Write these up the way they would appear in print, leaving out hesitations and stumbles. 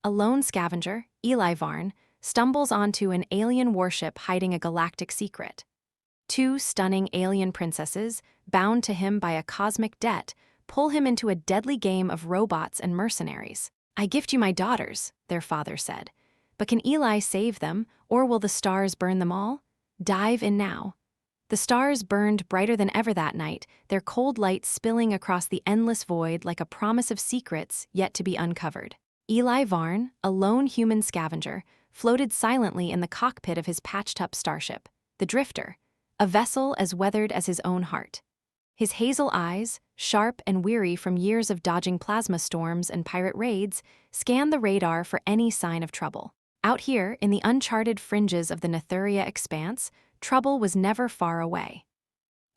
A lone scavenger, Eli Varn, stumbles onto an alien warship hiding a galactic secret. Two stunning alien princesses, bound to him by a cosmic debt, pull him into a deadly game of robots and mercenaries. "I gift you my daughters," their father said. "But can Eli save them, or will the stars burn them all? Dive in now." The stars burned brighter than ever that night, their cold light spilling across the endless void like a promise of secrets yet to be uncovered. Eli Varn, a lone human scavenger, floated silently in the cockpit of his patched-up starship, the Drifter, a vessel as weathered as his own heart. His hazel eyes, sharp and weary from years of dodging plasma storms and pirate raids, scanned the radar for any sign of trouble. Out here, in the uncharted fringes of the Nethuria expanse, trouble was never far away.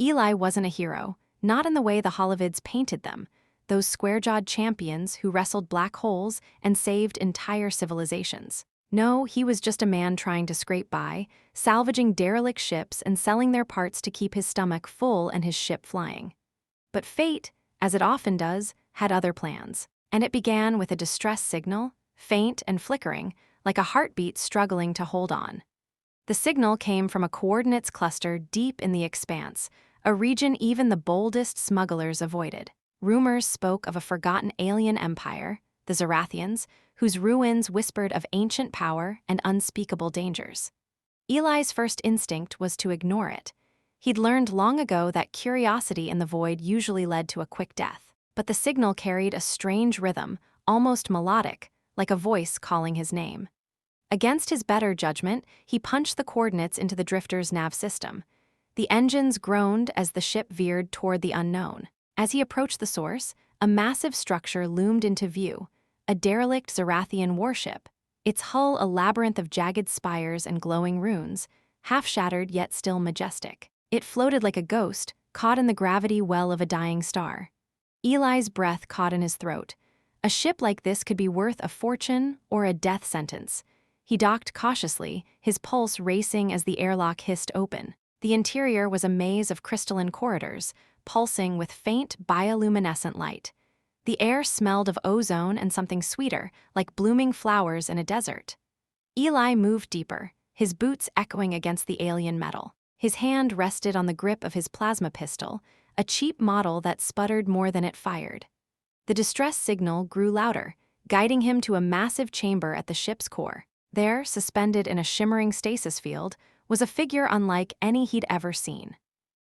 Eli wasn't a hero, not in the way the Holovids painted them, those square-jawed champions who wrestled black holes and saved entire civilizations. No, he was just a man trying to scrape by, salvaging derelict ships and selling their parts to keep his stomach full and his ship flying. But fate, as it often does, had other plans, and it began with a distress signal, faint and flickering, like a heartbeat struggling to hold on. The signal came from a coordinates cluster deep in the expanse, a region even the boldest smugglers avoided. Rumors spoke of a forgotten alien empire, the Zerathians, whose ruins whispered of ancient power and unspeakable dangers. Eli's first instinct was to ignore it. He'd learned long ago that curiosity in the void usually led to a quick death. But the signal carried a strange rhythm, almost melodic, like a voice calling his name. Against his better judgment, he punched the coordinates into the Drifter's nav system. The engines groaned as the ship veered toward the unknown. As he approached the source, a massive structure loomed into view, a derelict Zerathian warship, its hull a labyrinth of jagged spires and glowing runes, half-shattered yet still majestic. It floated like a ghost, caught in the gravity well of a dying star. Eli's breath caught in his throat. A ship like this could be worth a fortune or a death sentence. He docked cautiously, his pulse racing as the airlock hissed open. The interior was a maze of crystalline corridors, pulsing with faint bioluminescent light. The air smelled of ozone and something sweeter, like blooming flowers in a desert. Eli moved deeper, his boots echoing against the alien metal. His hand rested on the grip of his plasma pistol, a cheap model that sputtered more than it fired. The distress signal grew louder, guiding him to a massive chamber at the ship's core. There, suspended in a shimmering stasis field, was a figure unlike any he'd ever seen.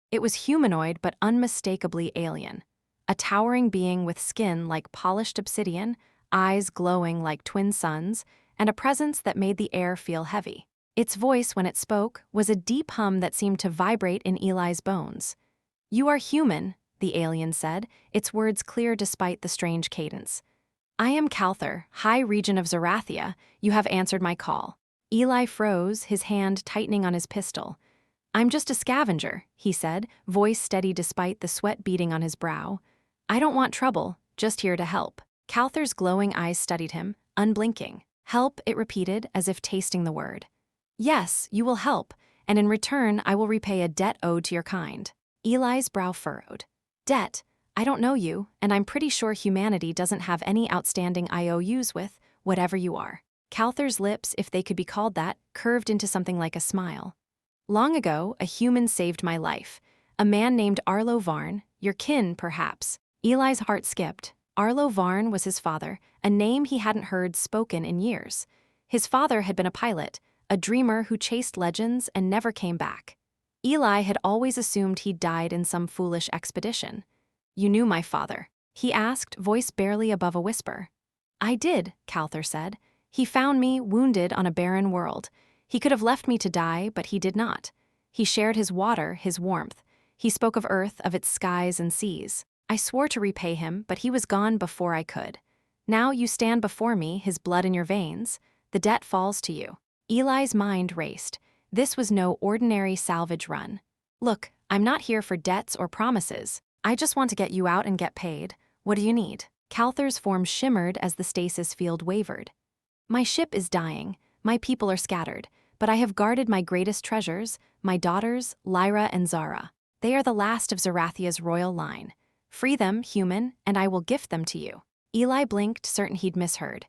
It was humanoid but unmistakably alien. A towering being with skin like polished obsidian, eyes glowing like twin suns, and a presence that made the air feel heavy. Its voice, when it spoke, was a deep hum that seemed to vibrate in Eli's bones. "You are human," the alien said, its words clear despite the strange cadence. "I am Calthur, High Regent of Zerathia. You have answered my call." Eli froze, his hand tightening on his pistol. "I'm just a scavenger," he said, voice steady despite the sweat beading on his brow. "I don't want trouble, just here to help." Calthur's glowing eyes studied him, unblinking. "Help," it repeated, as if tasting the word. "Yes, you will help, and in return I will repay a debt owed to your kind." Eli's brow furrowed. "Debt? I don't know you, and I'm pretty sure humanity doesn't have any outstanding IOUs with whatever you are." Calthur's lips, if they could be called that, curved into something like a smile. "Long ago, a human saved my life. A man named Arlo Varn, your kin, perhaps." Eli's heart skipped. Arlo Varn was his father, a name he hadn't heard spoken in years. His father had been a pilot, a dreamer who chased legends and never came back. Eli had always assumed he'd died in some foolish expedition. "You knew my father?" he asked, voice barely above a whisper. "I did," Calthur said. "He found me, wounded on a barren world. He could have left me to die, but he did not. He shared his water, his warmth. He spoke of Earth, of its skies and seas. I swore to repay him, but he was gone before I could. Now you stand before me, his blood in your veins. The debt falls to you." Eli's mind raced. This was no ordinary salvage run. "Look, I'm not here for debts or promises. I just want to get you out and get paid. What do you need?" Calthur's form shimmered as the stasis field wavered. "My ship is dying. My people are scattered. But I have guarded my greatest treasures, my daughters, Lyra and Zara. They are the last of Zerathia's royal line. Free them, human, and I will gift them to you." Eli blinked, certain he'd misheard.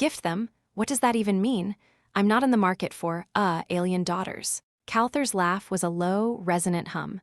Gift them? What does that even mean? I'm not in the market for, alien daughters. Calther's laugh was a low, resonant hum.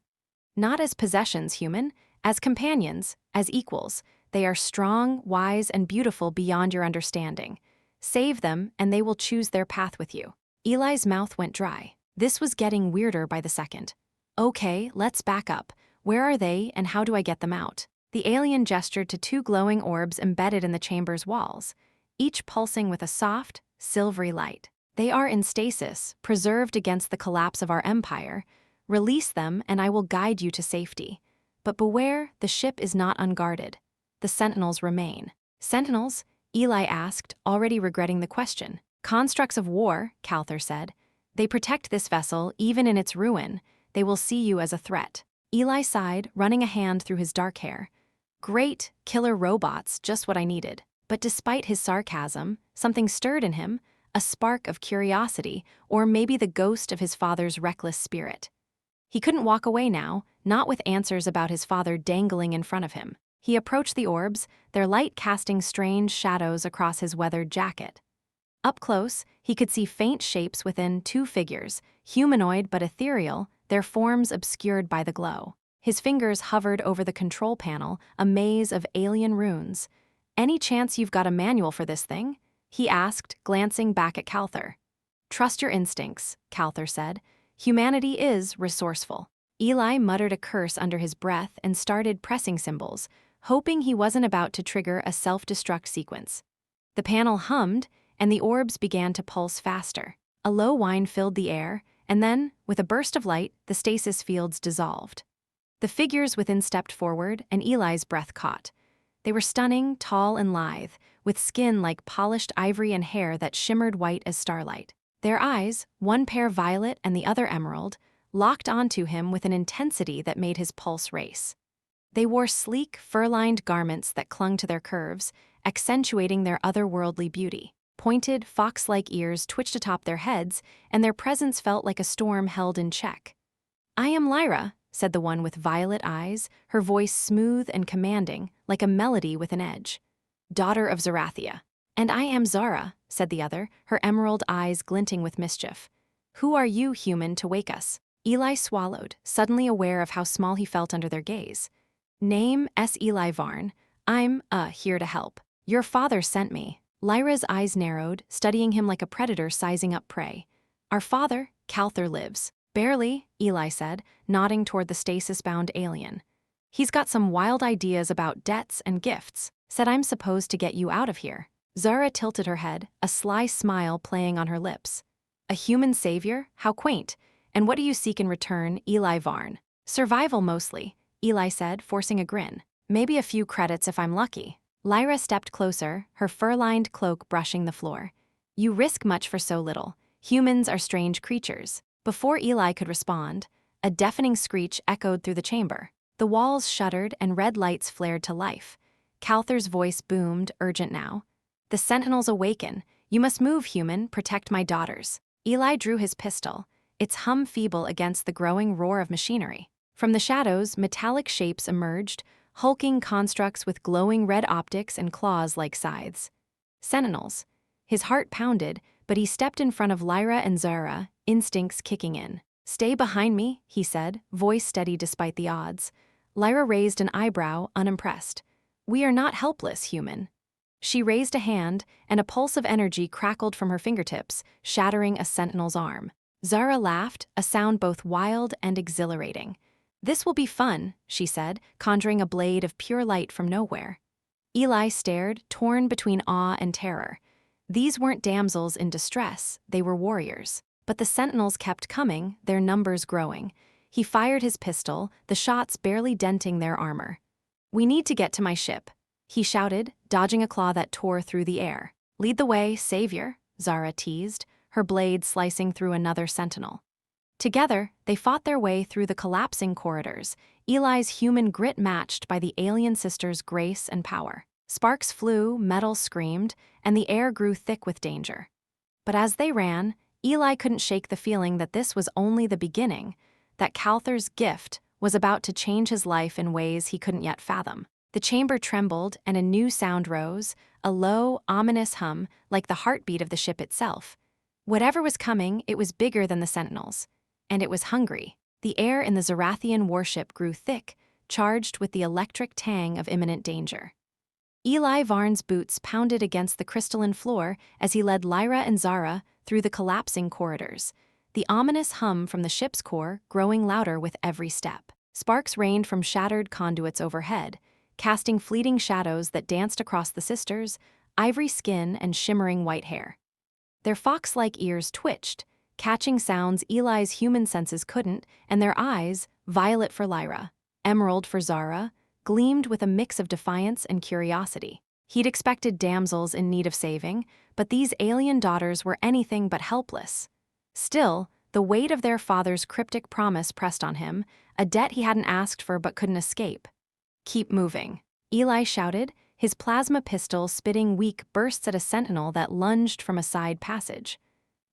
Not as possessions, human, as companions, as equals. They are strong, wise, and beautiful beyond your understanding. Save them, and they will choose their path with you. Eli's mouth went dry. This was getting weirder by the second. Okay, let's back up. Where are they, and how do I get them out? The alien gestured to two glowing orbs embedded in the chamber's walls, each pulsing with a soft, silvery light. They are in stasis, preserved against the collapse of our empire. Release them, and I will guide you to safety. But beware, the ship is not unguarded. The sentinels remain. Sentinels? Eli asked, already regretting the question. Constructs of war, Calther said. They protect this vessel, even in its ruin. They will see you as a threat. Eli sighed, running a hand through his dark hair. Great, killer robots, just what I needed. But despite his sarcasm, something stirred in him, a spark of curiosity, or maybe the ghost of his father's reckless spirit. He couldn't walk away now, not with answers about his father dangling in front of him. He approached the orbs, their light casting strange shadows across his weathered jacket. Up close, he could see faint shapes within, two figures, humanoid but ethereal, their forms obscured by the glow. His fingers hovered over the control panel, a maze of alien runes. Any chance you've got a manual for this thing? He asked, glancing back at Calther. Trust your instincts, Calther said. Humanity is resourceful. Eli muttered a curse under his breath and started pressing symbols, hoping he wasn't about to trigger a self-destruct sequence. The panel hummed, and the orbs began to pulse faster. A low whine filled the air, and then, with a burst of light, the stasis fields dissolved. The figures within stepped forward, and Eli's breath caught. They were stunning, tall, and lithe, with skin like polished ivory and hair that shimmered white as starlight. Their eyes, one pair violet and the other emerald, locked onto him with an intensity that made his pulse race. They wore sleek, fur-lined garments that clung to their curves, accentuating their otherworldly beauty. Pointed, fox-like ears twitched atop their heads, and their presence felt like a storm held in check. I am Lyra, said the one with violet eyes, her voice smooth and commanding, like a melody with an edge. Daughter of Zerathia. And I am Zara, said the other, her emerald eyes glinting with mischief. Who are you, human, to wake us? Eli swallowed, suddenly aware of how small he felt under their gaze. Name S. Eli Varn. I'm, here to help. Your father sent me. Lyra's eyes narrowed, studying him like a predator sizing up prey. Our father, Calther, lives. Barely, Eli said, nodding toward the stasis-bound alien. He's got some wild ideas about debts and gifts. Said I'm supposed to get you out of here. Zara tilted her head, a sly smile playing on her lips. A human savior? How quaint. And what do you seek in return, Eli Varn? Survival mostly, Eli said, forcing a grin. Maybe a few credits if I'm lucky. Lyra stepped closer, her fur-lined cloak brushing the floor. You risk much for so little. Humans are strange creatures. Before Eli could respond, a deafening screech echoed through the chamber. The walls shuddered and red lights flared to life. Calther's voice boomed, urgent now. The sentinels awaken. You must move, human, protect my daughters. Eli drew his pistol, its hum feeble against the growing roar of machinery. From the shadows, metallic shapes emerged, hulking constructs with glowing red optics and claws like scythes. Sentinels. His heart pounded, but he stepped in front of Lyra and Zara, instincts kicking in. Stay behind me, he said, voice steady despite the odds. Lyra raised an eyebrow, unimpressed. We are not helpless, human. She raised a hand, and a pulse of energy crackled from her fingertips, shattering a sentinel's arm. Zara laughed, a sound both wild and exhilarating. This will be fun, she said, conjuring a blade of pure light from nowhere. Eli stared, torn between awe and terror. These weren't damsels in distress, they were warriors. But the sentinels kept coming, their numbers growing. He fired his pistol, the shots barely denting their armor. We need to get to my ship, he shouted, dodging a claw that tore through the air. Lead the way, savior, Zara teased, her blade slicing through another sentinel. Together, they fought their way through the collapsing corridors, Eli's human grit matched by the alien sister's grace and power. Sparks flew, metal screamed, and the air grew thick with danger. But as they ran, Eli couldn't shake the feeling that this was only the beginning, that Calther's gift was about to change his life in ways he couldn't yet fathom. The chamber trembled and a new sound rose, a low, ominous hum like the heartbeat of the ship itself. Whatever was coming, it was bigger than the Sentinels. And it was hungry. The air in the Zerathian warship grew thick, charged with the electric tang of imminent danger. Eli Varn's boots pounded against the crystalline floor as he led Lyra and Zara through the collapsing corridors, the ominous hum from the ship's core growing louder with every step. Sparks rained from shattered conduits overhead, casting fleeting shadows that danced across the sisters, ivory skin and shimmering white hair. Their fox-like ears twitched, catching sounds Eli's human senses couldn't, and their eyes, violet for Lyra, emerald for Zara, gleamed with a mix of defiance and curiosity. He'd expected damsels in need of saving, but these alien daughters were anything but helpless. Still, the weight of their father's cryptic promise pressed on him, a debt he hadn't asked for but couldn't escape. "Keep moving," Eli shouted, his plasma pistol spitting weak bursts at a sentinel that lunged from a side passage.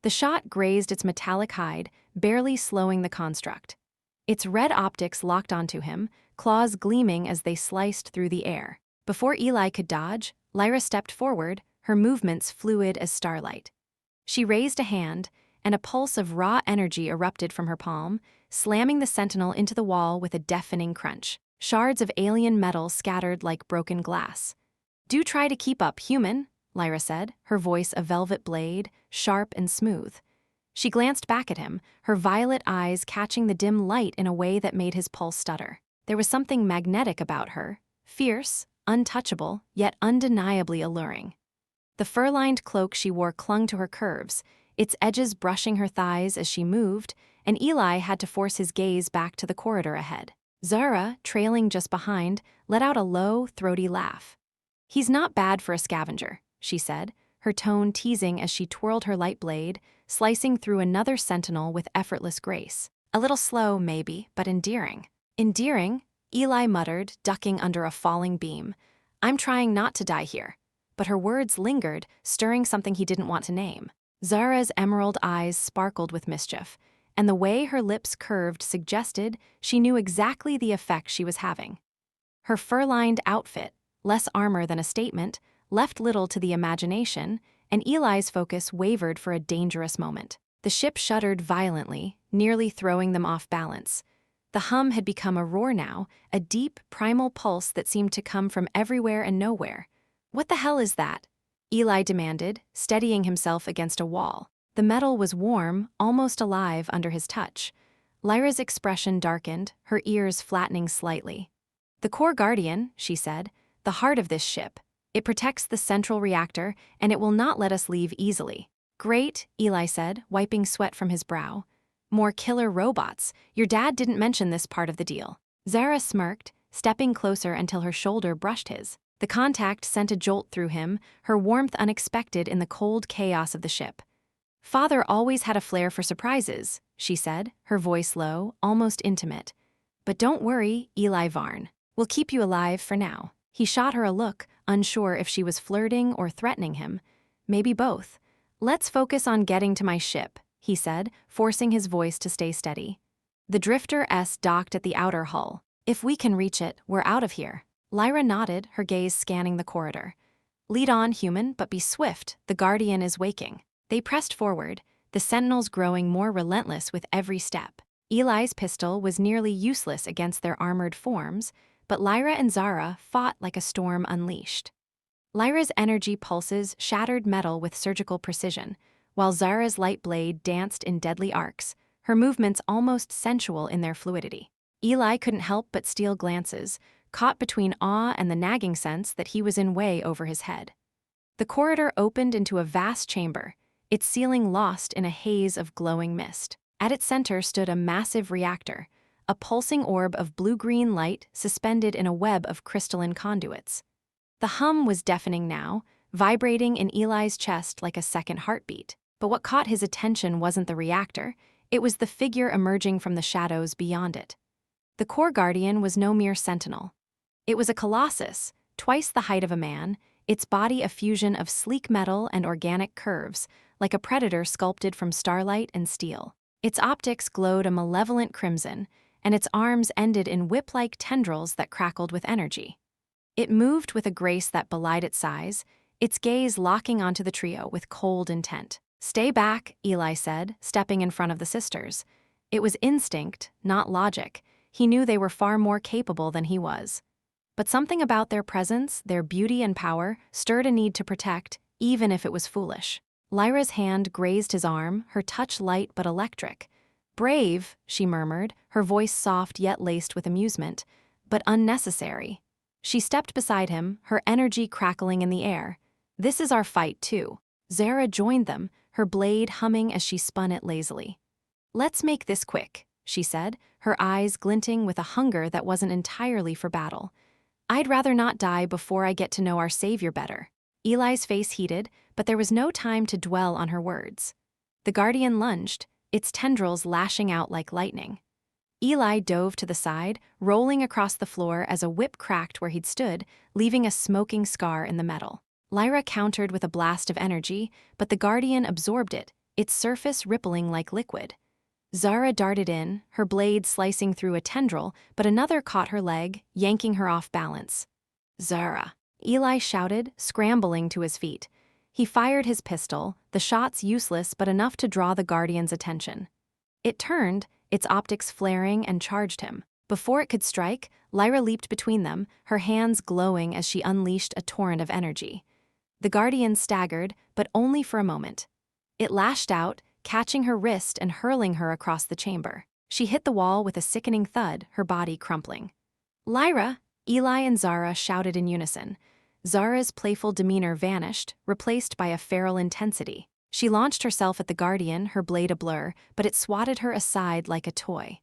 The shot grazed its metallic hide, barely slowing the construct. Its red optics locked onto him, claws gleaming as they sliced through the air. Before Eli could dodge, Lyra stepped forward, her movements fluid as starlight. She raised a hand, and a pulse of raw energy erupted from her palm, slamming the sentinel into the wall with a deafening crunch. Shards of alien metal scattered like broken glass. "Do try to keep up, human," Lyra said, her voice a velvet blade, sharp and smooth. She glanced back at him, her violet eyes catching the dim light in a way that made his pulse stutter. There was something magnetic about her, fierce, untouchable, yet undeniably alluring. The fur-lined cloak she wore clung to her curves, its edges brushing her thighs as she moved, and Eli had to force his gaze back to the corridor ahead. Zara, trailing just behind, let out a low, throaty laugh. "He's not bad for a scavenger," she said, her tone teasing as she twirled her light blade, slicing through another sentinel with effortless grace. "A little slow, maybe, but endearing." "Endearing?" Eli muttered, ducking under a falling beam. "I'm trying not to die here." But her words lingered, stirring something he didn't want to name. Zara's emerald eyes sparkled with mischief, and the way her lips curved suggested she knew exactly the effect she was having. Her fur-lined outfit, less armor than a statement, left little to the imagination, and Eli's focus wavered for a dangerous moment. The ship shuddered violently, nearly throwing them off balance. The hum had become a roar now, a deep, primal pulse that seemed to come from everywhere and nowhere. "What the hell is that?" Eli demanded, steadying himself against a wall. The metal was warm, almost alive under his touch. Lyra's expression darkened, her ears flattening slightly. "The core guardian," she said, "the heart of this ship. It protects the central reactor, and it will not let us leave easily." "Great," Eli said, wiping sweat from his brow. "More killer robots. Your dad didn't mention this part of the deal." Zara smirked, stepping closer until her shoulder brushed his. The contact sent a jolt through him, her warmth unexpected in the cold chaos of the ship. "Father always had a flair for surprises," she said, her voice low, almost intimate. "But don't worry, Eli Varn. We'll keep you alive for now." He shot her a look, unsure if she was flirting or threatening him. Maybe both. "Let's focus on getting to my ship," he said, forcing his voice to stay steady. "The Drifter S docked at the outer hull. If we can reach it, we're out of here." Lyra nodded, her gaze scanning the corridor. "Lead on, human, but be swift. The Guardian is waking." They pressed forward, the sentinels growing more relentless with every step. Eli's pistol was nearly useless against their armored forms, but Lyra and Zara fought like a storm unleashed. Lyra's energy pulses shattered metal with surgical precision, while Zara's light blade danced in deadly arcs, her movements almost sensual in their fluidity. Eli couldn't help but steal glances, caught between awe and the nagging sense that he was in way over his head. The corridor opened into a vast chamber, its ceiling lost in a haze of glowing mist. At its center stood a massive reactor, a pulsing orb of blue-green light suspended in a web of crystalline conduits. The hum was deafening now, vibrating in Eli's chest like a second heartbeat. But what caught his attention wasn't the reactor, it was the figure emerging from the shadows beyond it. The core guardian was no mere sentinel. It was a colossus, twice the height of a man, its body a fusion of sleek metal and organic curves, like a predator sculpted from starlight and steel. Its optics glowed a malevolent crimson, and its arms ended in whip-like tendrils that crackled with energy. It moved with a grace that belied its size, its gaze locking onto the trio with cold intent. "Stay back," Eli said, stepping in front of the sisters. It was instinct, not logic. He knew they were far more capable than he was. But something about their presence, their beauty and power, stirred a need to protect, even if it was foolish. Lyra's hand grazed his arm, her touch light but electric. "Brave," she murmured, her voice soft yet laced with amusement, "but unnecessary." She stepped beside him, her energy crackling in the air. "This is our fight, too." Zara joined them, her blade humming as she spun it lazily. "Let's make this quick," she said, her eyes glinting with a hunger that wasn't entirely for battle. "I'd rather not die before I get to know our savior better." Eli's face heated, but there was no time to dwell on her words. The guardian lunged, its tendrils lashing out like lightning. Eli dove to the side, rolling across the floor as a whip cracked where he'd stood, leaving a smoking scar in the metal. Lyra countered with a blast of energy, but the guardian absorbed it, its surface rippling like liquid. Zara darted in, her blade slicing through a tendril, but another caught her leg, yanking her off balance. "Zara!" Eli shouted, scrambling to his feet. He fired his pistol, the shots useless but enough to draw the guardian's attention. It turned, its optics flaring, and charged him. Before it could strike, Lyra leaped between them, her hands glowing as she unleashed a torrent of energy. The guardian staggered, but only for a moment. It lashed out, catching her wrist and hurling her across the chamber. She hit the wall with a sickening thud, her body crumpling. "Lyra!" Eli and Zara shouted in unison. Zara's playful demeanor vanished, replaced by a feral intensity. She launched herself at the guardian, her blade a blur, but it swatted her aside like a toy.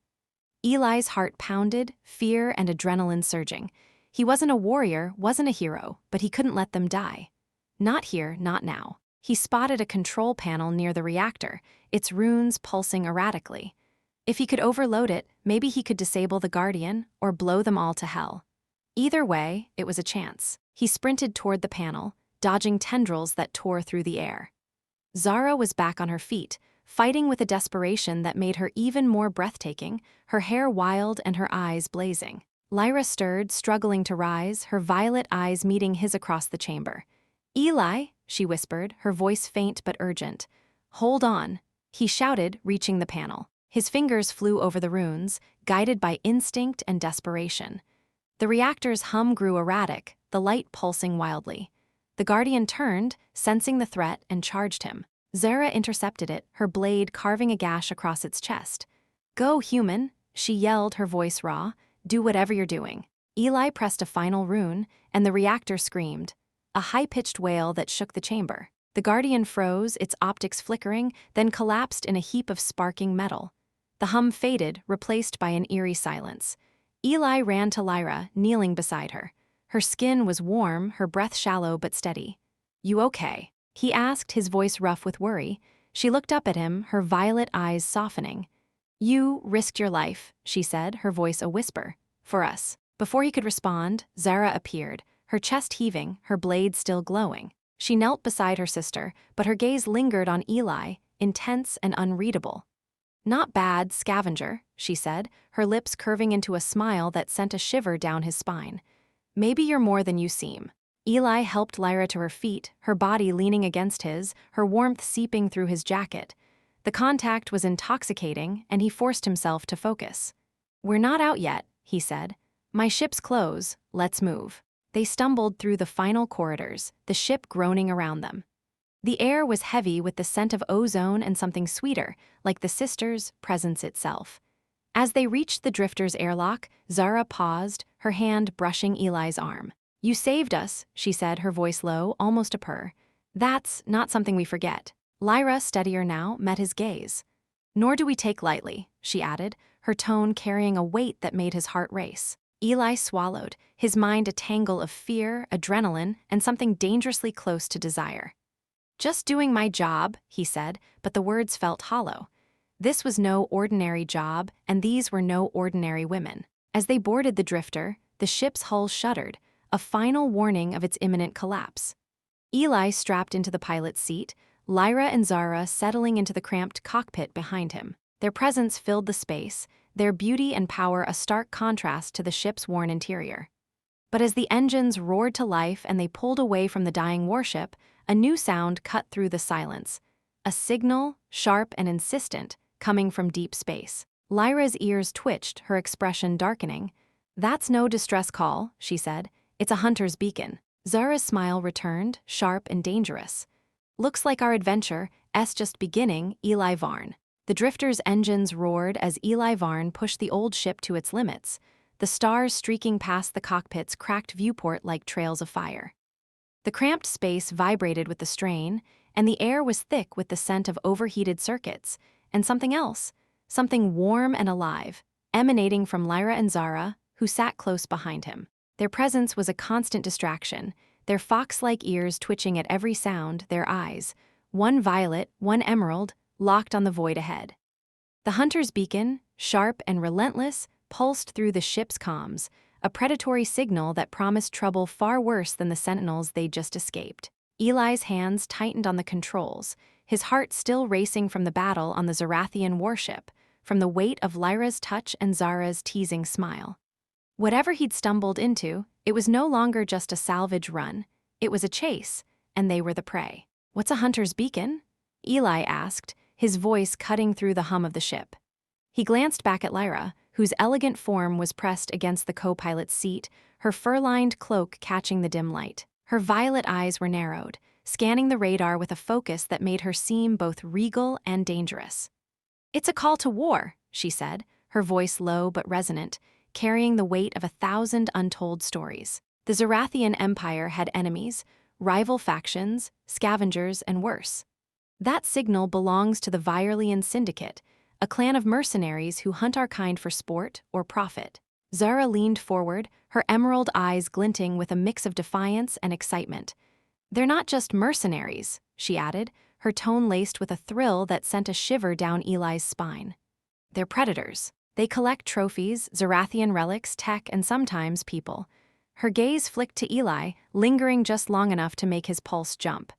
Eli's heart pounded, fear and adrenaline surging. He wasn't a warrior, wasn't a hero, but he couldn't let them die. Not here, not now. He spotted a control panel near the reactor, its runes pulsing erratically. If he could overload it, maybe he could disable the guardian or blow them all to hell. Either way, it was a chance. He sprinted toward the panel, dodging tendrils that tore through the air. Zara was back on her feet, fighting with a desperation that made her even more breathtaking, her hair wild and her eyes blazing. Lyra stirred, struggling to rise, her violet eyes meeting his across the chamber. "Eli," she whispered, her voice faint but urgent. "Hold on," he shouted, reaching the panel. His fingers flew over the runes, guided by instinct and desperation. The reactor's hum grew erratic, the light pulsing wildly. The guardian turned, sensing the threat, and charged him. Zara intercepted it, her blade carving a gash across its chest. "Go, human," she yelled, her voice raw. "Do whatever you're doing." Eli pressed a final rune, and the reactor screamed, a high-pitched wail that shook the chamber. The guardian froze, its optics flickering, then collapsed in a heap of sparking metal. The hum faded, replaced by an eerie silence. Eli ran to Lyra, kneeling beside her. Her skin was warm, her breath shallow but steady. "You okay?" he asked, his voice rough with worry. She looked up at him, her violet eyes softening. "You risked your life," she said, her voice a whisper. "For us." Before he could respond, Zara appeared, her chest heaving, her blade still glowing. She knelt beside her sister, but her gaze lingered on Eli, intense and unreadable. "Not bad, scavenger," she said, her lips curving into a smile that sent a shiver down his spine. "Maybe you're more than you seem." Eli helped Lyra to her feet, her body leaning against his, her warmth seeping through his jacket. The contact was intoxicating, and he forced himself to focus. "We're not out yet," he said. "My ship's close, let's move." They stumbled through the final corridors, the ship groaning around them. The air was heavy with the scent of ozone and something sweeter, like the sisters' presence itself. As they reached the drifter's airlock, Zara paused, her hand brushing Eli's arm. "You saved us," she said, her voice low, almost a purr. "That's not something we forget." Lyra, steadier now, met his gaze. "Nor do we take lightly," she added, her tone carrying a weight that made his heart race. Eli swallowed, his mind a tangle of fear, adrenaline, and something dangerously close to desire. "Just doing my job," he said, but the words felt hollow. This was no ordinary job, and these were no ordinary women. As they boarded the drifter, the ship's hull shuddered, a final warning of its imminent collapse. Eli strapped into the pilot's seat, Lyra and Zara settling into the cramped cockpit behind him. Their presence filled the space, their beauty and power a stark contrast to the ship's worn interior. But as the engines roared to life and they pulled away from the dying warship, a new sound cut through the silence. A signal, sharp and insistent, coming from deep space. Lyra's ears twitched, her expression darkening. "That's no distress call," she said. "It's a hunter's beacon." Zara's smile returned, sharp and dangerous. "Looks like our adventure, just beginning, Eli Varn." The drifter's engines roared as Eli Varn pushed the old ship to its limits, the stars streaking past the cockpit's cracked viewport like trails of fire. The cramped space vibrated with the strain, and the air was thick with the scent of overheated circuits, and something else, something warm and alive, emanating from Lyra and Zara, who sat close behind him. Their presence was a constant distraction, their fox-like ears twitching at every sound, their eyes, one violet, one emerald, locked on the void ahead. The hunter's beacon, sharp and relentless, pulsed through the ship's comms, a predatory signal that promised trouble far worse than the sentinels they'd just escaped. Eli's hands tightened on the controls, his heart still racing from the battle on the Zerathian warship, from the weight of Lyra's touch and Zara's teasing smile. Whatever he'd stumbled into, it was no longer just a salvage run. It was a chase, and they were the prey. "What's a hunter's beacon?" Eli asked, his voice cutting through the hum of the ship. He glanced back at Lyra, whose elegant form was pressed against the co-pilot's seat, her fur-lined cloak catching the dim light. Her violet eyes were narrowed, scanning the radar with a focus that made her seem both regal and dangerous. "It's a call to war," she said, her voice low but resonant, carrying the weight of 1,000 untold stories. The Zerathian Empire had enemies, rival factions, scavengers, and worse. That signal belongs to the Vyerlian Syndicate, a clan of mercenaries who hunt our kind for sport or profit. Zara leaned forward, her emerald eyes glinting with a mix of defiance and excitement. "They're not just mercenaries," she added, her tone laced with a thrill that sent a shiver down Eli's spine. "They're predators. They collect trophies, Zerathian relics, tech, and sometimes people." Her gaze flicked to Eli, lingering just long enough to make his pulse jump.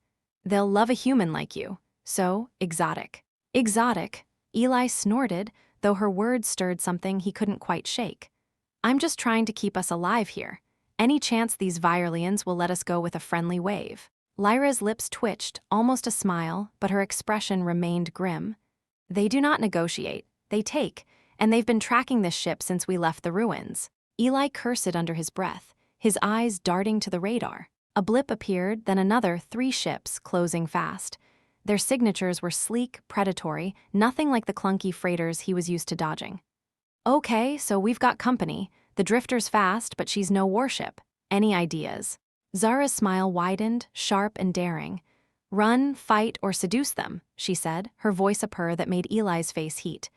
"They'll love a human like you. So, exotic." "Exotic?" Eli snorted, though her words stirred something he couldn't quite shake. "I'm just trying to keep us alive here. Any chance these Vyerlians will let us go with a friendly wave?" Lyra's lips twitched, almost a smile, but her expression remained grim. "They do not negotiate. They take, and they've been tracking this ship since we left the ruins." Eli cursed under his breath, his eyes darting to the radar. A blip appeared, then another, 3 ships, closing fast. Their signatures were sleek, predatory, nothing like the clunky freighters he was used to dodging. "Okay, so we've got company. The drifter's fast, but she's no warship. Any ideas?" Zara's smile widened, sharp and daring. "Run, fight, or seduce them," she said, her voice a purr that made Eli's face heat.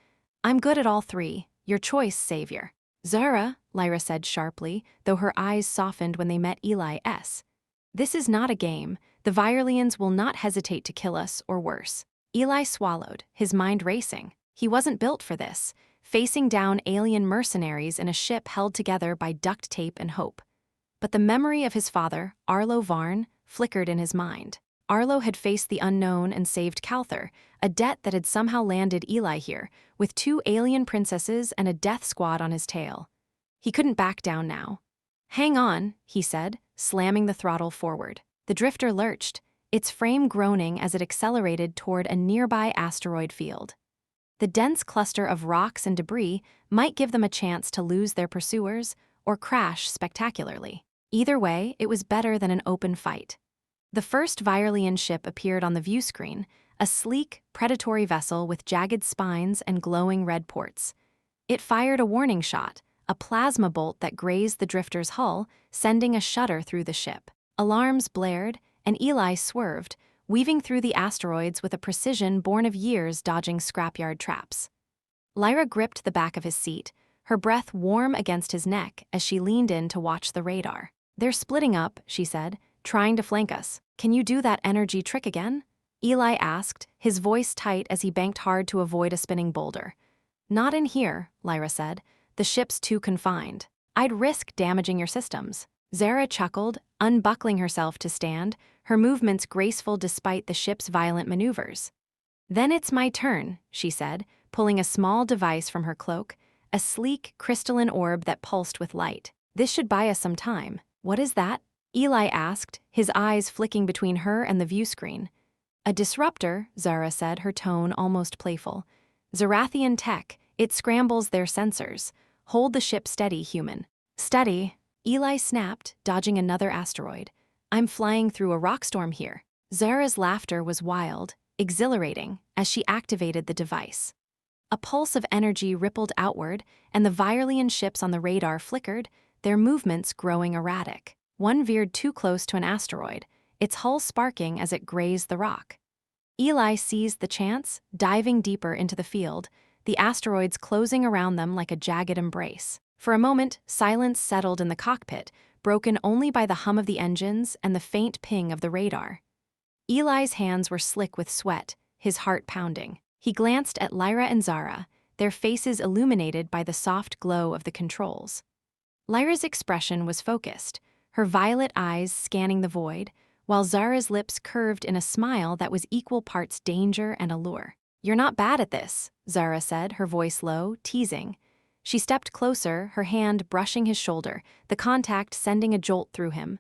"I'm good at all 3. Your choice, savior." "Zara," Lyra said sharply, though her eyes softened when they met Eli's. "This is not a game. The Vyerlians will not hesitate to kill us, or worse." Eli swallowed, his mind racing. He wasn't built for this, facing down alien mercenaries in a ship held together by duct tape and hope. But the memory of his father, Arlo Varn, flickered in his mind. Arlo had faced the unknown and saved Calther, a debt that had somehow landed Eli here, with 2 alien princesses and a death squad on his tail. He couldn't back down now. "Hang on," he said, slamming the throttle forward. The drifter lurched, its frame groaning as it accelerated toward a nearby asteroid field. The dense cluster of rocks and debris might give them a chance to lose their pursuers or crash spectacularly. Either way, it was better than an open fight. The first Vyerlian ship appeared on the view screen, a sleek, predatory vessel with jagged spines and glowing red ports. It fired a warning shot, a plasma bolt that grazed the drifter's hull, sending a shudder through the ship. Alarms blared, and Eli swerved, weaving through the asteroids with a precision born of years dodging scrapyard traps. Lyra gripped the back of his seat, her breath warm against his neck as she leaned in to watch the radar. "They're splitting up," she said, "trying to flank us. Can you do that energy trick again?" Eli asked, his voice tight as he banked hard to avoid a spinning boulder. "Not in here," Lyra said. "The ship's too confined. I'd risk damaging your systems." Zara chuckled, unbuckling herself to stand, her movements graceful despite the ship's violent maneuvers. "Then it's my turn," she said, pulling a small device from her cloak, a sleek, crystalline orb that pulsed with light. "This should buy us some time." What is that? Eli asked, his eyes flicking between her and the view screen. A disruptor, Zara said, her tone almost playful. Zerathian tech, it scrambles their sensors. Hold the ship steady, human. Steady, Eli snapped, dodging another asteroid. I'm flying through a rockstorm here. Zara's laughter was wild, exhilarating, as she activated the device. A pulse of energy rippled outward, and the Vyerlian ships on the radar flickered, their movements growing erratic. One veered too close to an asteroid, its hull sparking as it grazed the rock. Eli seized the chance, diving deeper into the field, the asteroids closing around them like a jagged embrace. For a moment, silence settled in the cockpit, broken only by the hum of the engines and the faint ping of the radar. Eli's hands were slick with sweat, his heart pounding. He glanced at Lyra and Zara, their faces illuminated by the soft glow of the controls. Lyra's expression was focused, her violet eyes scanning the void, while Zara's lips curved in a smile that was equal parts danger and allure. You're not bad at this, Zara said, her voice low, teasing. She stepped closer, her hand brushing his shoulder, the contact sending a jolt through him.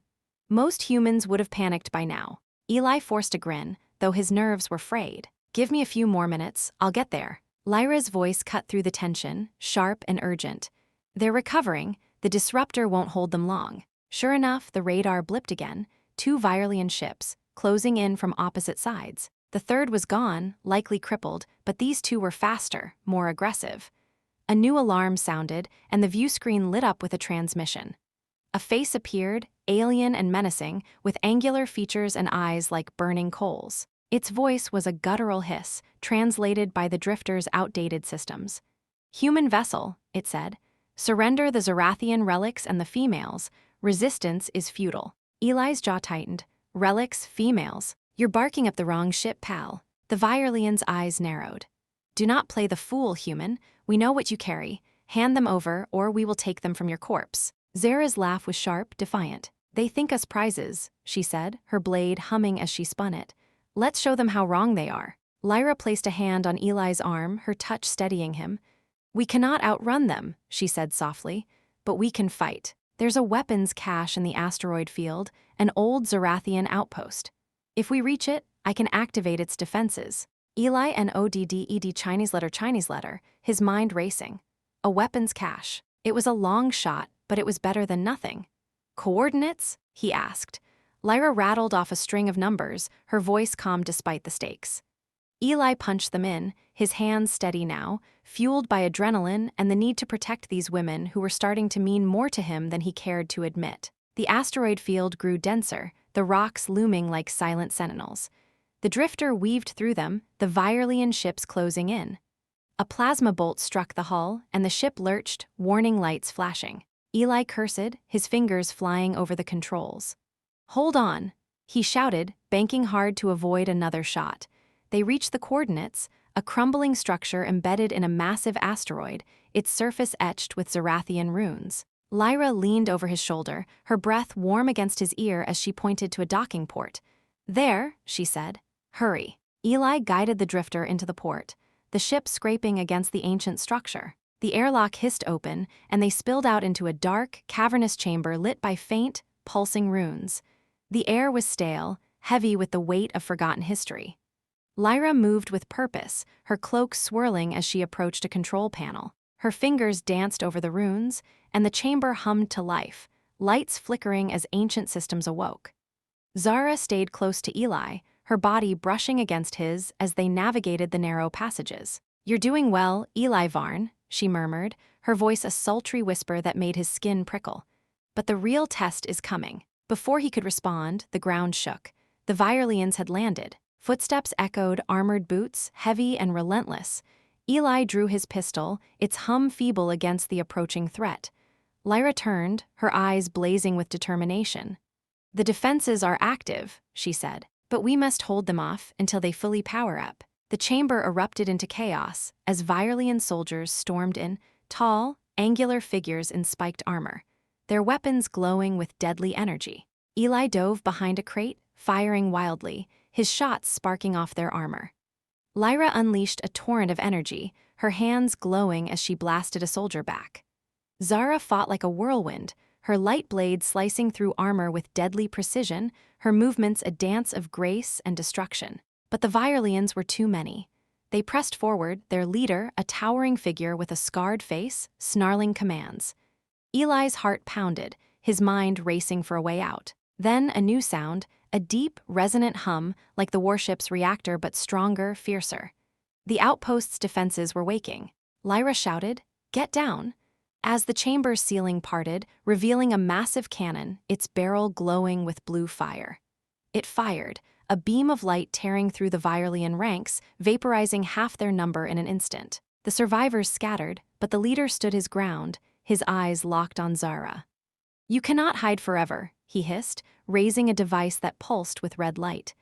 Most humans would have panicked by now. Eli forced a grin, though his nerves were frayed. Give me a few more minutes, I'll get there. Lyra's voice cut through the tension, sharp and urgent. They're recovering, the disruptor won't hold them long. Sure enough, the radar blipped again, 2 Vyerlian ships, closing in from opposite sides. The third was gone, likely crippled, but these 2 were faster, more aggressive. A new alarm sounded, and the view screen lit up with a transmission. A face appeared, alien and menacing, with angular features and eyes like burning coals. Its voice was a guttural hiss, translated by the drifter's outdated systems. Human vessel, it said. Surrender the Zerathian relics and the females. Resistance is futile. Eli's jaw tightened. Relics, females. You're barking up the wrong ship, pal. The Vyerlian's eyes narrowed. Do not play the fool, human. We know what you carry. Hand them over, or we will take them from your corpse. Zara's laugh was sharp, defiant. They think us prizes, she said, her blade humming as she spun it. Let's show them how wrong they are. Lyra placed a hand on Eli's arm, her touch steadying him. We cannot outrun them, she said softly, but we can fight. There's a weapons cache in the asteroid field, an old Zerathian outpost. If we reach it, I can activate its defenses. Eli and ODDED Chinese letter, his mind racing. A weapons cache. It was a long shot, but it was better than nothing. Coordinates? He asked. Lyra rattled off a string of numbers, her voice calm despite the stakes. Eli punched them in, his hands steady now, fueled by adrenaline and the need to protect these women who were starting to mean more to him than he cared to admit. The asteroid field grew denser, the rocks looming like silent sentinels. The drifter weaved through them, the Vyerlian ships closing in. A plasma bolt struck the hull, and the ship lurched, warning lights flashing. Eli cursed, his fingers flying over the controls. Hold on, he shouted, banking hard to avoid another shot. They reached the coordinates, a crumbling structure embedded in a massive asteroid, its surface etched with Zerathian runes. Lyra leaned over his shoulder, her breath warm against his ear as she pointed to a docking port. There, she said. Hurry. Eli guided the drifter into the port, the ship scraping against the ancient structure. The airlock hissed open, and they spilled out into a dark, cavernous chamber lit by faint, pulsing runes. The air was stale, heavy with the weight of forgotten history. Lyra moved with purpose, her cloak swirling as she approached a control panel. Her fingers danced over the runes, and the chamber hummed to life, lights flickering as ancient systems awoke. Zara stayed close to Eli, her body brushing against his as they navigated the narrow passages. You're doing well, Eli Varn, she murmured, her voice a sultry whisper that made his skin prickle. But the real test is coming. Before he could respond, the ground shook. The Vyerlians had landed. Footsteps echoed, armored boots, heavy and relentless. Eli drew his pistol, its hum feeble against the approaching threat. Lyra turned, her eyes blazing with determination. The defenses are active, she said, but we must hold them off until they fully power up. The chamber erupted into chaos as Vyerlian soldiers stormed in, tall, angular figures in spiked armor, their weapons glowing with deadly energy. Eli dove behind a crate, firing wildly, his shots sparking off their armor. Lyra unleashed a torrent of energy, her hands glowing as she blasted a soldier back. Zara fought like a whirlwind, her light blade slicing through armor with deadly precision, her movements a dance of grace and destruction. But the Virelians were too many. They pressed forward, their leader, a towering figure with a scarred face, snarling commands. Eli's heart pounded, his mind racing for a way out. Then a new sound, a deep, resonant hum, like the warship's reactor but stronger, fiercer. The outpost's defenses were waking. Lyra shouted, "Get down!" As the chamber's ceiling parted, revealing a massive cannon, its barrel glowing with blue fire. It fired, a beam of light tearing through the Virelian ranks, vaporizing half their number in an instant. The survivors scattered, but the leader stood his ground, his eyes locked on Zara. "You cannot hide forever," he hissed, raising a device that pulsed with red light.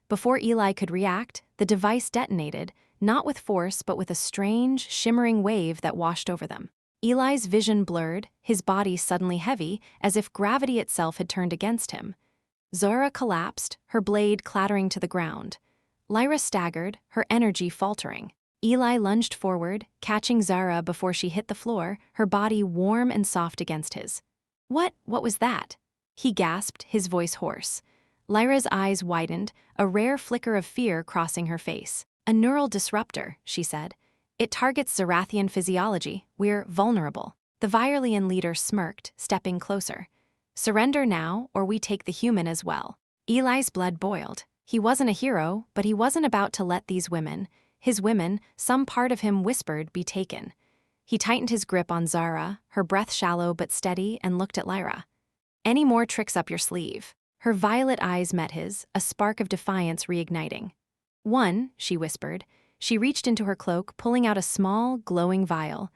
Before Eli could react, the device detonated, not with force but with a strange, shimmering wave that washed over them. Eli's vision blurred, his body suddenly heavy, as if gravity itself had turned against him. Zara collapsed, her blade clattering to the ground. Lyra staggered, her energy faltering. Eli lunged forward, catching Zara before she hit the floor, her body warm and soft against his. What was that?" he gasped, his voice hoarse. Lyra's eyes widened, a rare flicker of fear crossing her face. "A neural disruptor," she said. "It targets Zerathian physiology. We're vulnerable." The Virelian leader smirked, stepping closer. "Surrender now, or we take the human as well." Eli's blood boiled. He wasn't a hero, but he wasn't about to let these women, his women, some part of him whispered, be taken. He tightened his grip on Zara, her breath shallow but steady, and looked at Lyra. "Any more tricks up your sleeve?" Her violet eyes met his, a spark of defiance reigniting. "One," she whispered. She reached into her cloak, pulling out a small, glowing vial.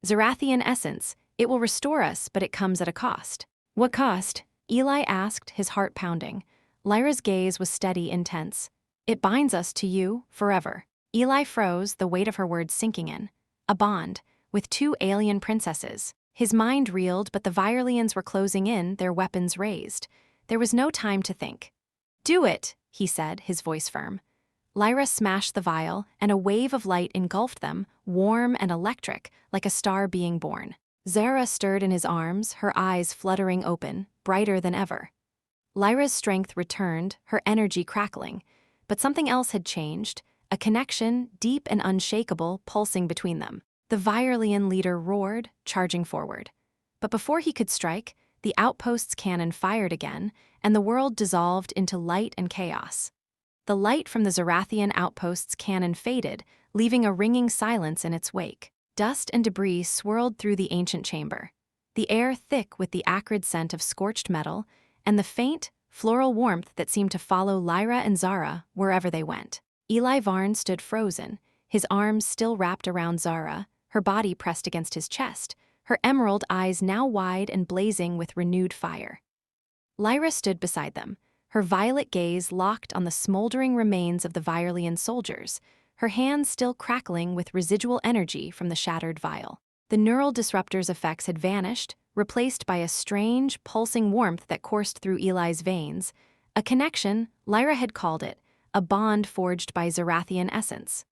"Zerathian essence. It will restore us, but it comes at a cost." "What cost?" Eli asked, his heart pounding. Lyra's gaze was steady, intense. "It binds us to you, forever." Eli froze, the weight of her words sinking in. A bond, with two alien princesses. His mind reeled, but the Virelians were closing in, their weapons raised. There was no time to think. "Do it," he said, his voice firm. Lyra smashed the vial, and a wave of light engulfed them, warm and electric, like a star being born. Zara stirred in his arms, her eyes fluttering open, brighter than ever. Lyra's strength returned, her energy crackling. But something else had changed, a connection, deep and unshakable, pulsing between them. The Virelian leader roared, charging forward. But before he could strike, the outpost's cannon fired again, and the world dissolved into light and chaos. The light from the Zerathian outpost's cannon faded, leaving a ringing silence in its wake. Dust and debris swirled through the ancient chamber, the air thick with the acrid scent of scorched metal, and the faint, floral warmth that seemed to follow Lyra and Zara wherever they went. Eli Varn stood frozen, his arms still wrapped around Zara, her body pressed against his chest, her emerald eyes now wide and blazing with renewed fire. Lyra stood beside them, her violet gaze locked on the smoldering remains of the Virelian soldiers, her hands still crackling with residual energy from the shattered vial. The neural disruptor's effects had vanished, replaced by a strange, pulsing warmth that coursed through Eli's veins. A connection, Lyra had called it, a bond forged by Zerathian essence.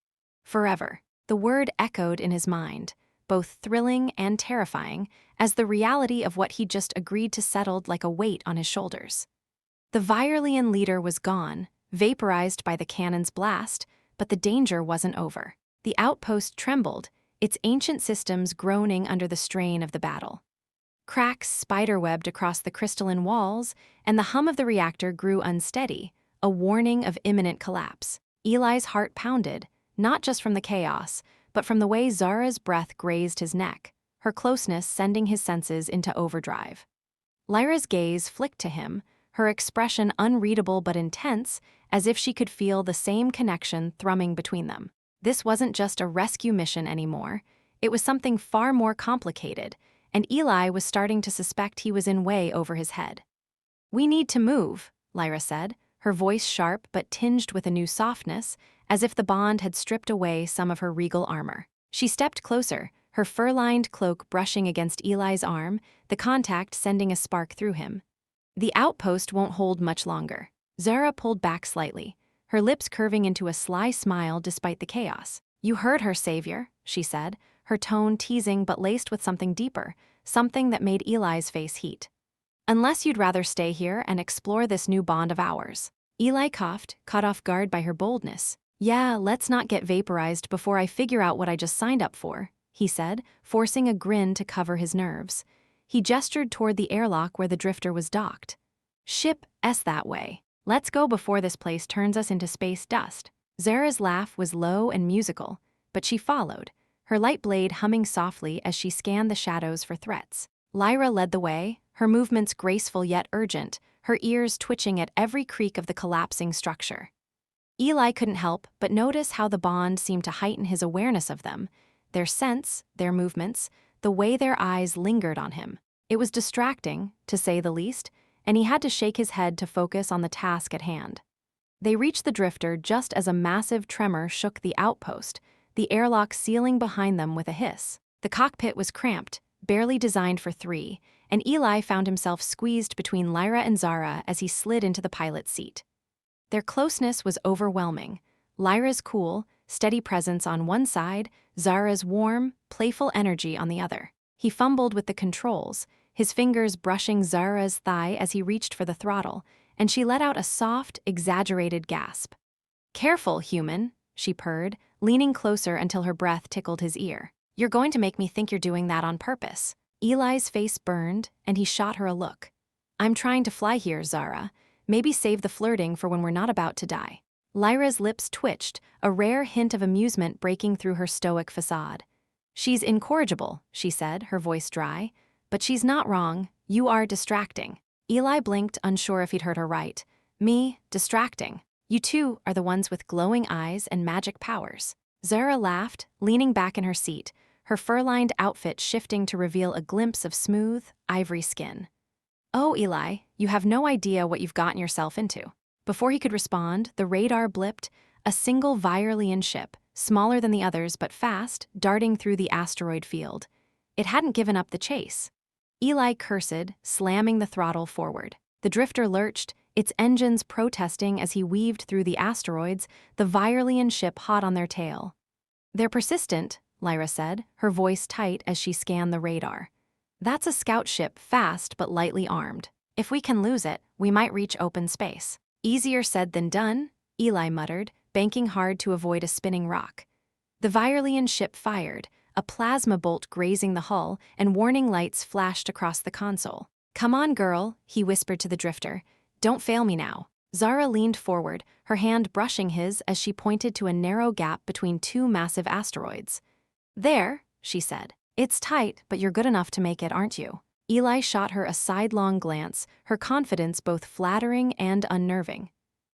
Forever. The word echoed in his mind, both thrilling and terrifying, as the reality of what he'd just agreed to settled like a weight on his shoulders. The Virelian leader was gone, vaporized by the cannon's blast, but the danger wasn't over. The outpost trembled, its ancient systems groaning under the strain of the battle. Cracks spiderwebbed across the crystalline walls, and the hum of the reactor grew unsteady, a warning of imminent collapse. Eli's heart pounded, not just from the chaos, but from the way Zara's breath grazed his neck, her closeness sending his senses into overdrive. Lyra's gaze flicked to him, her expression unreadable but intense, as if she could feel the same connection thrumming between them. This wasn't just a rescue mission anymore, it was something far more complicated, and Eli was starting to suspect he was in way over his head. "We need to move," Lyra said, her voice sharp but tinged with a new softness, as if the bond had stripped away some of her regal armor. She stepped closer, her fur-lined cloak brushing against Eli's arm, the contact sending a spark through him. "The outpost won't hold much longer." Zara pulled back slightly, her lips curving into a sly smile despite the chaos. "You heard her, Savior," she said, her tone teasing but laced with something deeper, something that made Eli's face heat. Unless you'd rather stay here and explore this new bond of ours. Eli coughed, caught off guard by her boldness. Yeah, let's not get vaporized before I figure out what I just signed up for, he said, forcing a grin to cover his nerves. He gestured toward the airlock where the drifter was docked. Ship S that way. Let's go before this place turns us into space dust. Zara's laugh was low and musical, but she followed, her light blade humming softly as she scanned the shadows for threats. Lyra led the way, her movements graceful yet urgent, her ears twitching at every creak of the collapsing structure. Eli couldn't help but notice how the bond seemed to heighten his awareness of them, their sense, their movements, the way their eyes lingered on him. It was distracting, to say the least, and he had to shake his head to focus on the task at hand. They reached the drifter just as a massive tremor shook the outpost, the airlock sealing behind them with a hiss. The cockpit was cramped, barely designed for three, and Eli found himself squeezed between Lyra and Zara as he slid into the pilot's seat. Their closeness was overwhelming. Lyra's cool, steady presence on one side, Zara's warm, playful energy on the other. He fumbled with the controls, his fingers brushing Zara's thigh as he reached for the throttle, and she let out a soft, exaggerated gasp. "Careful, human," she purred, leaning closer until her breath tickled his ear. "You're going to make me think you're doing that on purpose." Eli's face burned, and he shot her a look. "I'm trying to fly here, Zara. Maybe save the flirting for when we're not about to die." Lyra's lips twitched, a rare hint of amusement breaking through her stoic facade. "She's incorrigible," she said, her voice dry. "But she's not wrong. You are distracting." Eli blinked, unsure if he'd heard her right. "Me? Distracting? You two are the ones with glowing eyes and magic powers." Zara laughed, leaning back in her seat, her fur-lined outfit shifting to reveal a glimpse of smooth, ivory skin. "Oh, Eli, you have no idea what you've gotten yourself into." Before he could respond, the radar blipped, a single Viralian ship, smaller than the others but fast, darting through the asteroid field. It hadn't given up the chase. Eli cursed, slamming the throttle forward. The drifter lurched, its engines protesting as he weaved through the asteroids, the Viralian ship hot on their tail. "They're persistent," Lyra said, her voice tight as she scanned the radar. "That's a scout ship, fast but lightly armed. If we can lose it, we might reach open space." "Easier said than done," Eli muttered, banking hard to avoid a spinning rock. The Viralian ship fired, a plasma bolt grazing the hull, and warning lights flashed across the console. "Come on, girl," he whispered to the drifter. "Don't fail me now." Zara leaned forward, her hand brushing his as she pointed to a narrow gap between two massive asteroids. "There," she said. "It's tight, but you're good enough to make it, aren't you?" Eli shot her a sidelong glance, her confidence both flattering and unnerving.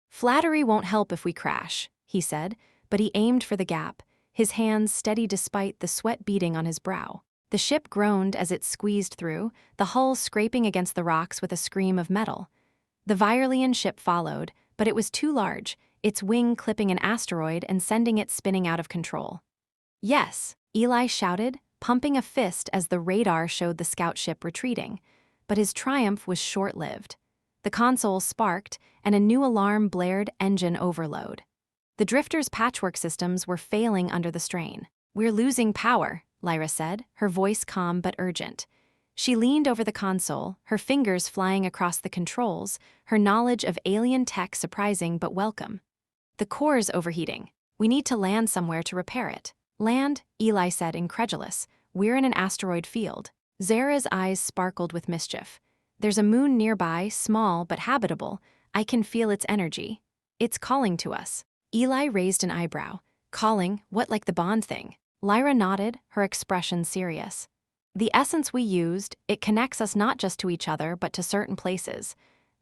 "Flattery won't help if we crash," he said, but he aimed for the gap, his hands steady despite the sweat beading on his brow. The ship groaned as it squeezed through, the hull scraping against the rocks with a scream of metal. The Viralian ship followed, but it was too large, its wing clipping an asteroid and sending it spinning out of control. "Yes," Eli shouted, pumping a fist as the radar showed the scout ship retreating. But his triumph was short-lived. The console sparked, and a new alarm blared: engine overload. The drifter's patchwork systems were failing under the strain. "We're losing power," Lyra said, her voice calm but urgent. She leaned over the console, her fingers flying across the controls, her knowledge of alien tech surprising but welcome. "The core's overheating. We need to land somewhere to repair it." "Land?" Eli said, incredulous. "We're in an asteroid field." Zara's eyes sparkled with mischief. "There's a moon nearby, small but habitable. I can feel its energy. It's calling to us." Eli raised an eyebrow. "Calling? What, like the Bond thing?" Lyra nodded, her expression serious. "The essence we used, it connects us not just to each other but to certain places.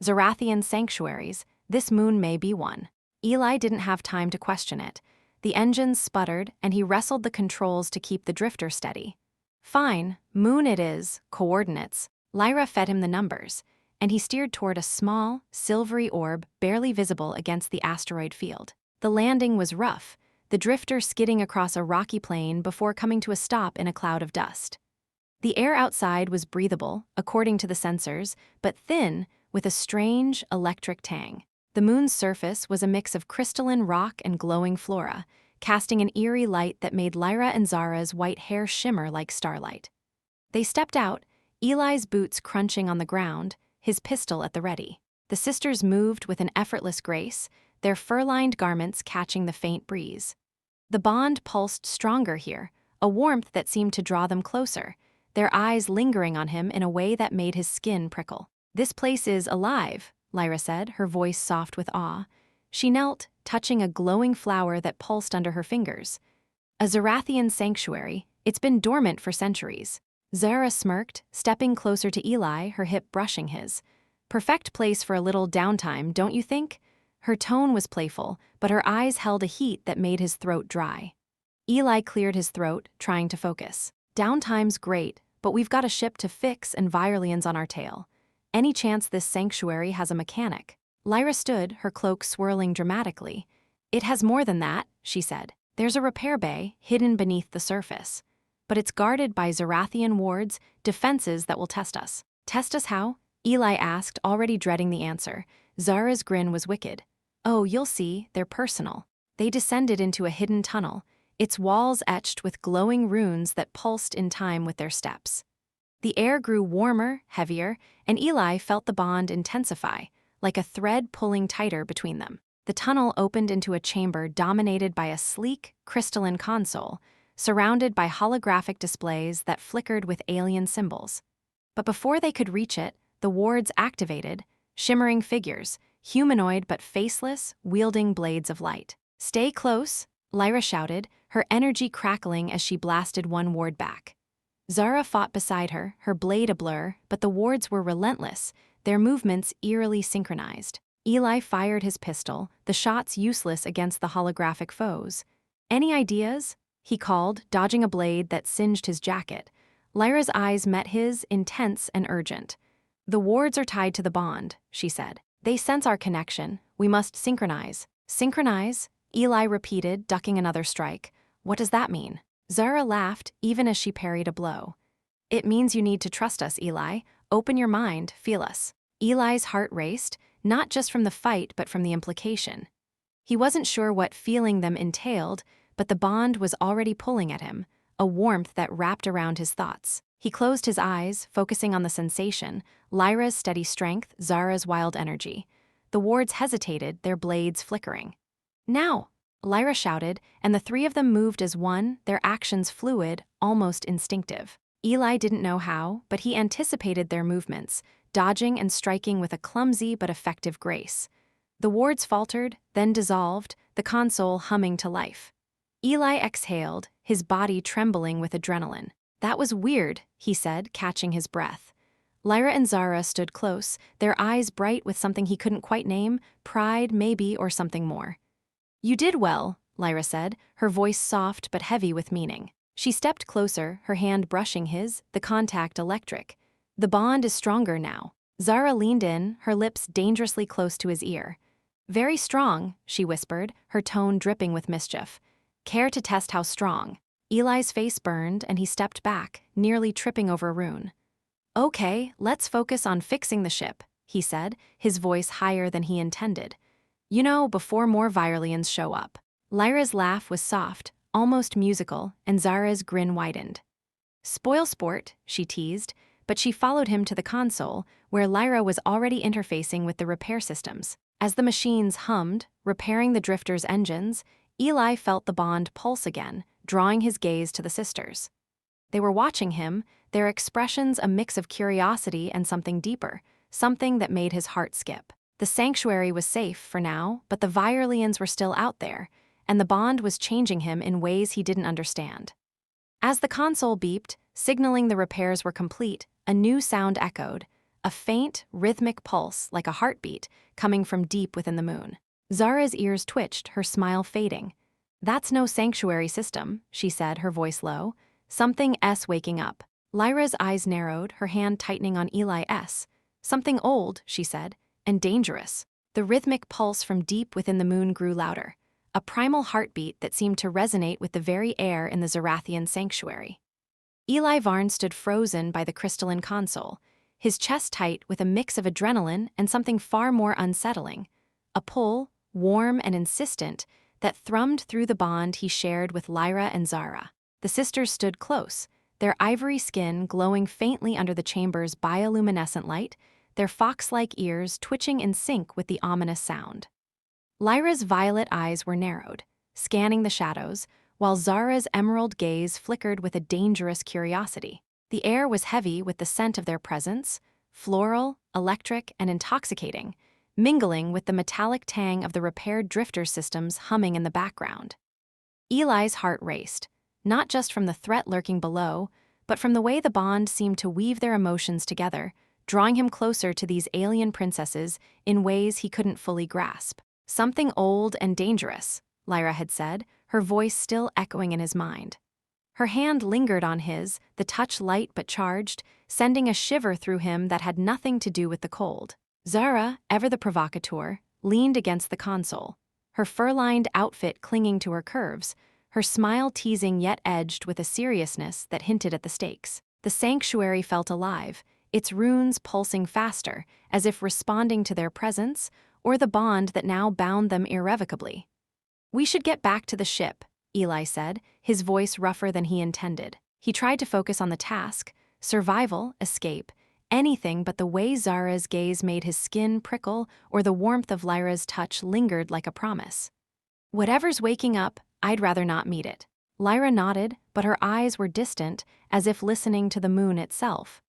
Zerathian sanctuaries, this moon may be one." Eli didn't have time to question it. The engines sputtered, and he wrestled the controls to keep the drifter steady. "Fine, moon it is, coordinates." Lyra fed him the numbers, and he steered toward a small, silvery orb barely visible against the asteroid field. The landing was rough, the drifter skidding across a rocky plain before coming to a stop in a cloud of dust. The air outside was breathable, according to the sensors, but thin, with a strange, electric tang. The moon's surface was a mix of crystalline rock and glowing flora, casting an eerie light that made Lyra and Zara's white hair shimmer like starlight. They stepped out, Eli's boots crunching on the ground, his pistol at the ready. The sisters moved with an effortless grace, their fur-lined garments catching the faint breeze. The bond pulsed stronger here, a warmth that seemed to draw them closer, their eyes lingering on him in a way that made his skin prickle. "This place is alive," Lyra said, her voice soft with awe. She knelt, touching a glowing flower that pulsed under her fingers. "A Zerathian sanctuary, it's been dormant for centuries." Zara smirked, stepping closer to Eli, her hip brushing his. "Perfect place for a little downtime, don't you think?" Her tone was playful, but her eyes held a heat that made his throat dry. Eli cleared his throat, trying to focus. "Downtime's great, but we've got a ship to fix and Viralians on our tail. Any chance this sanctuary has a mechanic?" Lyra stood, her cloak swirling dramatically. "It has more than that," she said. "There's a repair bay hidden beneath the surface. But it's guarded by Zerathian wards, defenses that will test us." "Test us how?" Eli asked, already dreading the answer. Zara's grin was wicked. "Oh, you'll see, they're personal." They descended into a hidden tunnel, its walls etched with glowing runes that pulsed in time with their steps. The air grew warmer, heavier, and Eli felt the bond intensify, like a thread pulling tighter between them. The tunnel opened into a chamber dominated by a sleek, crystalline console, surrounded by holographic displays that flickered with alien symbols. But before they could reach it, the wards activated, shimmering figures, humanoid but faceless, wielding blades of light. "Stay close," Lyra shouted, her energy crackling as she blasted one ward back. Zara fought beside her, her blade ablur, but the wards were relentless, their movements eerily synchronized. Eli fired his pistol, the shots useless against the holographic foes. "Any ideas?" he called, dodging a blade that singed his jacket. Lyra's eyes met his, intense and urgent. "The wards are tied to the bond," she said. "They sense our connection. We must synchronize." "Synchronize?" Eli repeated, ducking another strike. "What does that mean?" Zara laughed, even as she parried a blow. "It means you need to trust us, Eli. Open your mind, feel us." Eli's heart raced, not just from the fight but from the implication. He wasn't sure what feeling them entailed, but the bond was already pulling at him, a warmth that wrapped around his thoughts. He closed his eyes, focusing on the sensation, Lyra's steady strength, Zara's wild energy. The wards hesitated, their blades flickering. "Now!" Lyra shouted, and the three of them moved as one, their actions fluid, almost instinctive. Eli didn't know how, but he anticipated their movements, dodging and striking with a clumsy but effective grace. The wards faltered, then dissolved, the console humming to life. Eli exhaled, his body trembling with adrenaline. "That was weird," he said, catching his breath. Lyra and Zara stood close, their eyes bright with something he couldn't quite name, pride maybe or something more. "You did well," Lyra said, her voice soft but heavy with meaning. She stepped closer, her hand brushing his, the contact electric. "The bond is stronger now." Zara leaned in, her lips dangerously close to his ear. "Very strong," she whispered, her tone dripping with mischief. "Care to test how strong?" Eli's face burned, and he stepped back, nearly tripping over a rune. "Okay, let's focus on fixing the ship," he said, his voice higher than he intended. "You know, before more Viralians show up." Lyra's laugh was soft, almost musical, and Zara's grin widened. "Spoil sport," she teased, but she followed him to the console, where Lyra was already interfacing with the repair systems. As the machines hummed, repairing the drifter's engines, Eli felt the bond pulse again, drawing his gaze to the sisters. They were watching him, their expressions a mix of curiosity and something deeper, something that made his heart skip. The sanctuary was safe for now, but the Viralians were still out there, and the bond was changing him in ways he didn't understand. As the console beeped, signaling the repairs were complete, a new sound echoed, a faint, rhythmic pulse like a heartbeat coming from deep within the moon. Zara's ears twitched, her smile fading. "That's no sanctuary system," she said, her voice low. "Something S waking up." Lyra's eyes narrowed, her hand tightening on Eli S. "Something old," she said, "and dangerous." The rhythmic pulse from deep within the moon grew louder, a primal heartbeat that seemed to resonate with the very air in the Zerathian sanctuary. Eli Varn stood frozen by the crystalline console, his chest tight with a mix of adrenaline and something far more unsettling, a pull, warm and insistent, that thrummed through the bond he shared with Lyra and Zara. The sisters stood close, their ivory skin glowing faintly under the chamber's bioluminescent light, their fox-like ears twitching in sync with the ominous sound. Lyra's violet eyes were narrowed, scanning the shadows, while Zara's emerald gaze flickered with a dangerous curiosity. The air was heavy with the scent of their presence, floral, electric, and intoxicating, mingling with the metallic tang of the repaired drifter systems humming in the background. Eli's heart raced, not just from the threat lurking below, but from the way the bond seemed to weave their emotions together, drawing him closer to these alien princesses in ways he couldn't fully grasp. Something old and dangerous, Lyra had said, her voice still echoing in his mind. Her hand lingered on his, the touch light but charged, sending a shiver through him that had nothing to do with the cold. Zara, ever the provocateur, leaned against the console, her fur-lined outfit clinging to her curves, her smile teasing yet edged with a seriousness that hinted at the stakes. The sanctuary felt alive, its runes pulsing faster, as if responding to their presence, or the bond that now bound them irrevocably. "We should get back to the ship," Eli said, his voice rougher than he intended. He tried to focus on the task, survival, escape, anything but the way Zara's gaze made his skin prickle or the warmth of Lyra's touch lingered like a promise. "Whatever's waking up, I'd rather not meet it." Lyra nodded, but her eyes were distant, as if listening to the moon itself.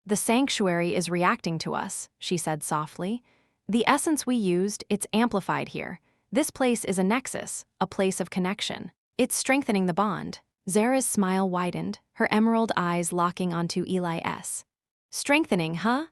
"The sanctuary is reacting to us," she said softly. "The essence we used, it's amplified here. This place is a nexus, a place of connection. It's strengthening the bond." Zara's smile widened, her emerald eyes locking onto Eli's. "Strengthening, huh?"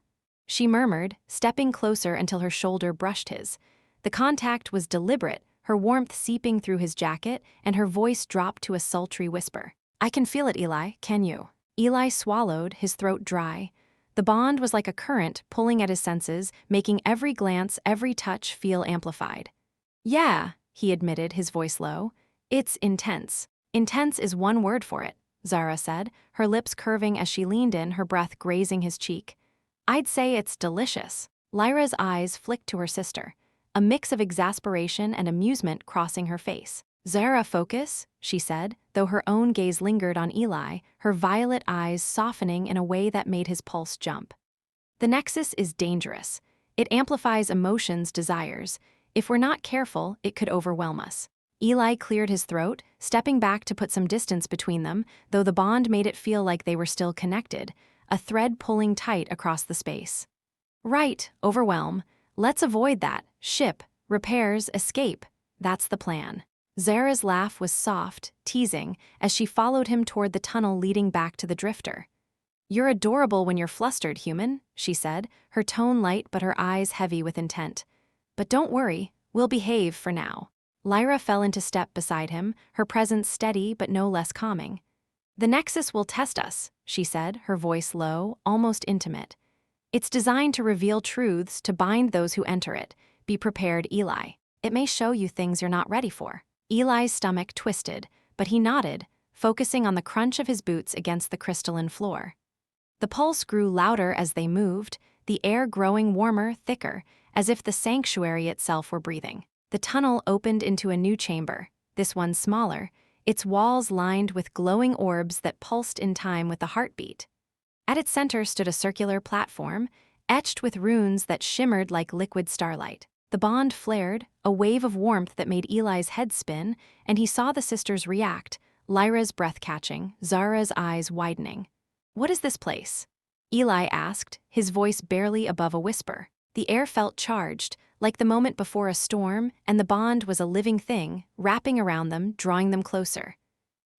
she murmured, stepping closer until her shoulder brushed his. The contact was deliberate, her warmth seeping through his jacket, and her voice dropped to a sultry whisper. "I can feel it, Eli, can you?" Eli swallowed, his throat dry. The bond was like a current pulling at his senses, making every glance, every touch feel amplified. "Yeah," he admitted, his voice low. "It's intense." "Intense is one word for it," Zara said, her lips curving as she leaned in, her breath grazing his cheek. "I'd say it's delicious." Lyra's eyes flicked to her sister, a mix of exasperation and amusement crossing her face. "Zara, focus," she said, though her own gaze lingered on Eli, her violet eyes softening in a way that made his pulse jump. "The nexus is dangerous. It amplifies emotions, desires. If we're not careful, it could overwhelm us." Eli cleared his throat, stepping back to put some distance between them, though the bond made it feel like they were still connected, a thread pulling tight across the space. "Right, overwhelm. Let's avoid that. Ship, repairs, escape. That's the plan." Zara's laugh was soft, teasing, as she followed him toward the tunnel leading back to the drifter. "You're adorable when you're flustered, human," she said, her tone light but her eyes heavy with intent. "But don't worry, we'll behave for now." Lyra fell into step beside him, her presence steady but no less calming. "The Nexus will test us," she said, her voice low, almost intimate. "It's designed to reveal truths, to bind those who enter it. Be prepared, Eli. It may show you things you're not ready for." Eli's stomach twisted, but he nodded, focusing on the crunch of his boots against the crystalline floor. The pulse grew louder as they moved, the air growing warmer, thicker, as if the sanctuary itself were breathing. The tunnel opened into a new chamber, this one smaller, its walls lined with glowing orbs that pulsed in time with the heartbeat. At its center stood a circular platform, etched with runes that shimmered like liquid starlight. The bond flared, a wave of warmth that made Eli's head spin, and he saw the sisters react, Lyra's breath catching, Zara's eyes widening. "What is this place?" Eli asked, his voice barely above a whisper. The air felt charged, like the moment before a storm, and the bond was a living thing, wrapping around them, drawing them closer.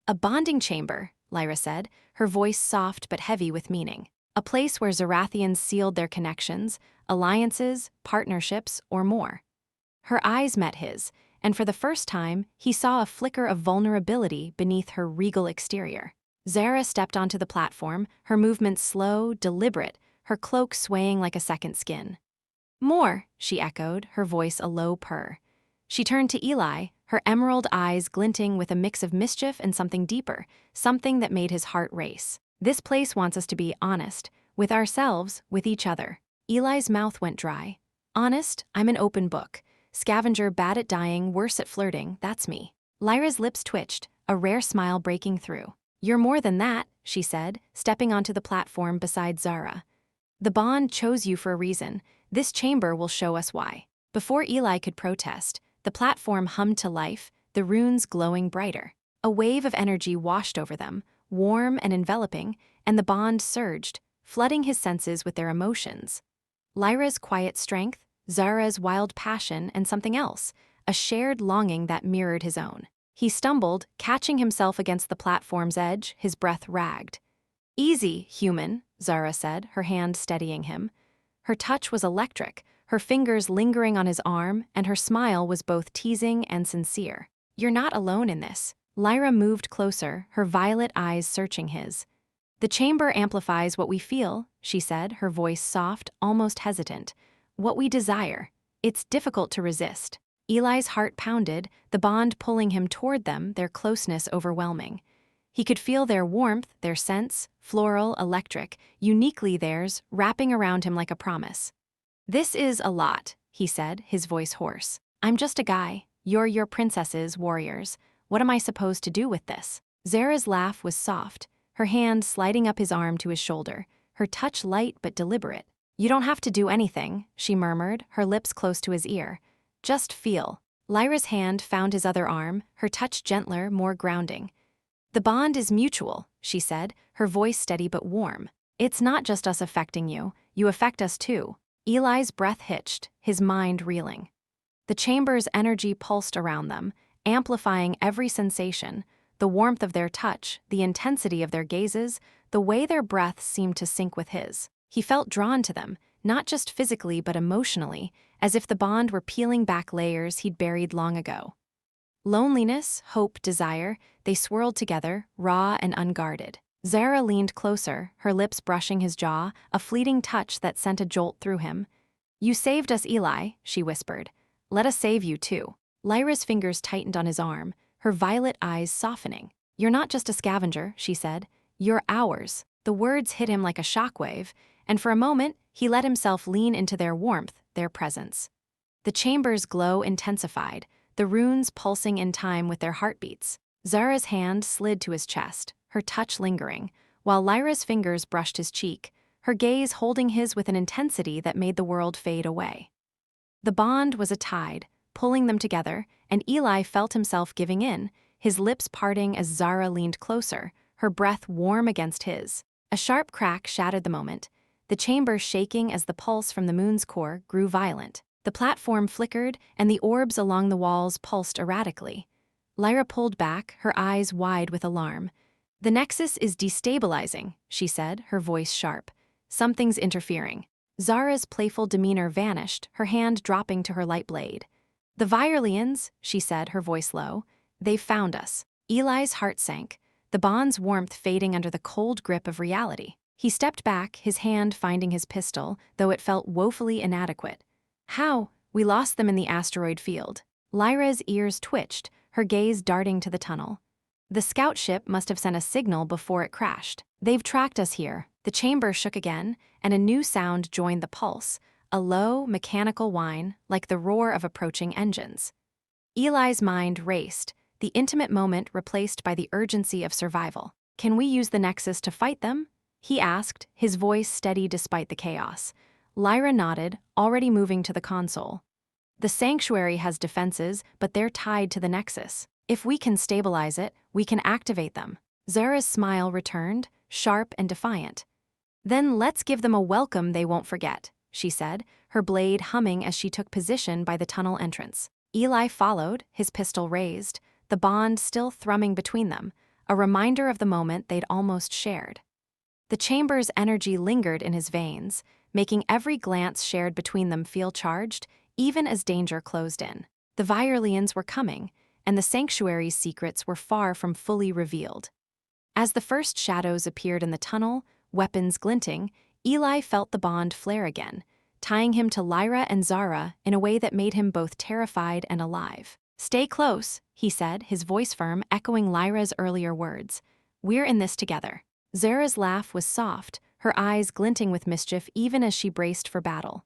"A bonding chamber," Lyra said, her voice soft but heavy with meaning. "A place where Zerathians sealed their connections, alliances, partnerships, or more." Her eyes met his, and for the first time, he saw a flicker of vulnerability beneath her regal exterior. Zara stepped onto the platform, her movements slow, deliberate, her cloak swaying like a second skin. "More," she echoed, her voice a low purr. She turned to Eli, her emerald eyes glinting with a mix of mischief and something deeper, something that made his heart race. "This place wants us to be honest, with ourselves, with each other." Eli's mouth went dry. "Honest, I'm an open book. Scavenger bad at dying, worse at flirting, that's me." Lyra's lips twitched, a rare smile breaking through. "You're more than that," she said, stepping onto the platform beside Zara. The bond chose you for a reason. This chamber will show us why. Before Eli could protest, the platform hummed to life, the runes glowing brighter. A wave of energy washed over them, warm and enveloping, and the bond surged, flooding his senses with their emotions. Lyra's quiet strength, Zara's wild passion, and something else, a shared longing that mirrored his own. He stumbled, catching himself against the platform's edge, his breath ragged. "Easy, human," Zara said, her hand steadying him. Her touch was electric, her fingers lingering on his arm, and her smile was both teasing and sincere. "You're not alone in this." Lyra moved closer, her violet eyes searching his. "The chamber amplifies what we feel," she said, her voice soft, almost hesitant. "What we desire. It's difficult to resist." Eli's heart pounded, the bond pulling him toward them, their closeness overwhelming. He could feel their warmth, their scents, floral, electric, uniquely theirs, wrapping around him like a promise. "This is a lot," he said, his voice hoarse. "I'm just a guy. You're your princesses, warriors. What am I supposed to do with this?" Zara's laugh was soft, her hand sliding up his arm to his shoulder, her touch light but deliberate. "You don't have to do anything," she murmured, her lips close to his ear. "Just feel." Lyra's hand found his other arm, her touch gentler, more grounding. "The bond is mutual," she said, her voice steady but warm. "It's not just us affecting you, you affect us too." Eli's breath hitched, his mind reeling. The chamber's energy pulsed around them, amplifying every sensation, the warmth of their touch, the intensity of their gazes, the way their breaths seemed to sync with his. He felt drawn to them, not just physically but emotionally, as if the bond were peeling back layers he'd buried long ago. Loneliness, hope, desire, they swirled together, raw and unguarded. Zara leaned closer, her lips brushing his jaw, a fleeting touch that sent a jolt through him. "You saved us, Eli," she whispered. "Let us save you too." Lyra's fingers tightened on his arm, her violet eyes softening. "You're not just a scavenger," she said. "You're ours." The words hit him like a shockwave, and for a moment, he let himself lean into their warmth, their presence. The chamber's glow intensified, the runes pulsing in time with their heartbeats. Zara's hand slid to his chest, her touch lingering, while Lyra's fingers brushed his cheek, her gaze holding his with an intensity that made the world fade away. The bond was a tide, pulling them together, and Eli felt himself giving in, his lips parting as Zara leaned closer, her breath warm against his. A sharp crack shattered the moment, the chamber shaking as the pulse from the moon's core grew violent. The platform flickered, and the orbs along the walls pulsed erratically. Lyra pulled back, her eyes wide with alarm. "The nexus is destabilizing," she said, her voice sharp. "Something's interfering." Zara's playful demeanor vanished, her hand dropping to her light blade. "The Virelians," she said, her voice low. "They've found us." Eli's heart sank, the bond's warmth fading under the cold grip of reality. He stepped back, his hand finding his pistol, though it felt woefully inadequate. "How? We lost them in the asteroid field." Lyra's ears twitched, her gaze darting to the tunnel. "The scout ship must have sent a signal before it crashed. They've tracked us here." The chamber shook again, and a new sound joined the pulse, a low, mechanical whine, like the roar of approaching engines. Eli's mind raced, the intimate moment replaced by the urgency of survival. "Can we use the nexus to fight them?" he asked, his voice steady despite the chaos. Lyra nodded, already moving to the console. "The sanctuary has defenses, but they're tied to the nexus. If we can stabilize it, we can activate them." Zara's smile returned, sharp and defiant. "Then let's give them a welcome they won't forget," she said, her blade humming as she took position by the tunnel entrance. Eli followed, his pistol raised, the bond still thrumming between them, a reminder of the moment they'd almost shared. The chamber's energy lingered in his veins, making every glance shared between them feel charged, even as danger closed in. The Virelians were coming, and the sanctuary's secrets were far from fully revealed. As the first shadows appeared in the tunnel, weapons glinting, Eli felt the bond flare again, tying him to Lyra and Zara in a way that made him both terrified and alive. "Stay close," he said, his voice firm, echoing Lyra's earlier words. "We're in this together." Zara's laugh was soft, her eyes glinting with mischief even as she braced for battle.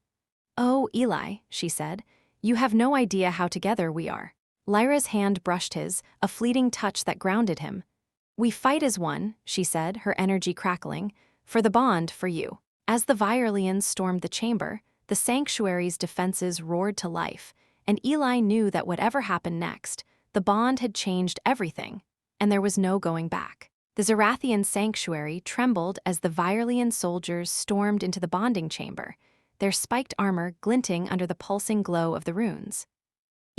"Oh, Eli," she said, "you have no idea how together we are." Lyra's hand brushed his, a fleeting touch that grounded him. "We fight as one," she said, her energy crackling. "For the bond, for you." As the Violins stormed the chamber, the sanctuary's defenses roared to life, and Eli knew that whatever happened next, the bond had changed everything, and there was no going back. The Zerathian sanctuary trembled as the Violin soldiers stormed into the bonding chamber, their spiked armor glinting under the pulsing glow of the runes.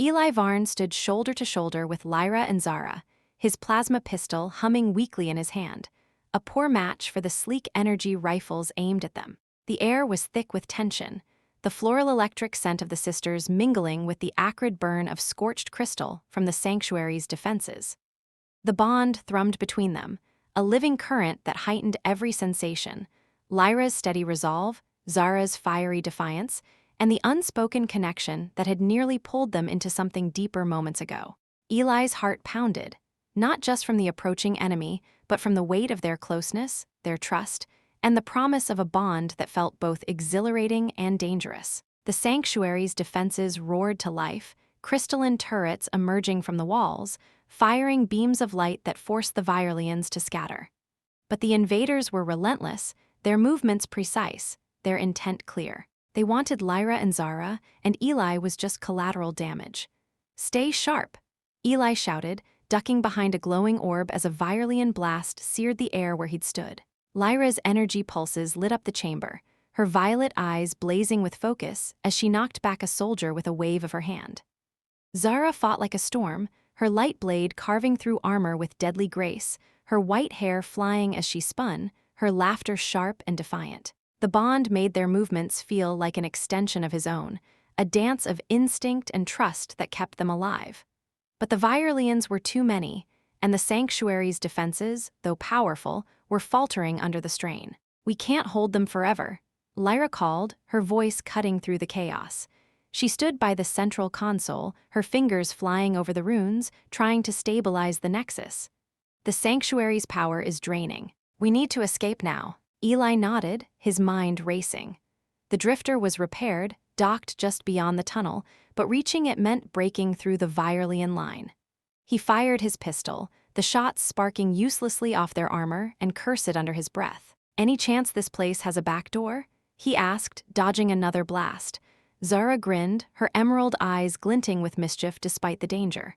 Eli Varn stood shoulder to shoulder with Lyra and Zara, his plasma pistol humming weakly in his hand, a poor match for the sleek energy rifles aimed at them. The air was thick with tension, the floral electric scent of the sisters mingling with the acrid burn of scorched crystal from the sanctuary's defenses. The bond thrummed between them, a living current that heightened every sensation: Lyra's steady resolve, Zara's fiery defiance, and the unspoken connection that had nearly pulled them into something deeper moments ago. Eli's heart pounded, not just from the approaching enemy, but from the weight of their closeness, their trust, and the promise of a bond that felt both exhilarating and dangerous. The sanctuary's defenses roared to life, crystalline turrets emerging from the walls, firing beams of light that forced the Violins to scatter. But the invaders were relentless, their movements precise, their intent clear. They wanted Lyra and Zara, and Eli was just collateral damage. "Stay sharp," Eli shouted, ducking behind a glowing orb as a Violin blast seared the air where he'd stood. Lyra's energy pulses lit up the chamber, her violet eyes blazing with focus as she knocked back a soldier with a wave of her hand. Zara fought like a storm, her light blade carving through armor with deadly grace, her white hair flying as she spun, her laughter sharp and defiant. The bond made their movements feel like an extension of his own, a dance of instinct and trust that kept them alive. But the Violins were too many, and the sanctuary's defenses, though powerful, were faltering under the strain. "We can't hold them forever," Lyra called, her voice cutting through the chaos. She stood by the central console, her fingers flying over the runes, trying to stabilize the nexus. "The sanctuary's power is draining. We need to escape now." Eli nodded, his mind racing. The drifter was repaired, docked just beyond the tunnel, but reaching it meant breaking through the Violin line. He fired his pistol, the shots sparking uselessly off their armor, and cursed under his breath. "Any chance this place has a back door?" he asked, dodging another blast. Zara grinned, her emerald eyes glinting with mischief despite the danger.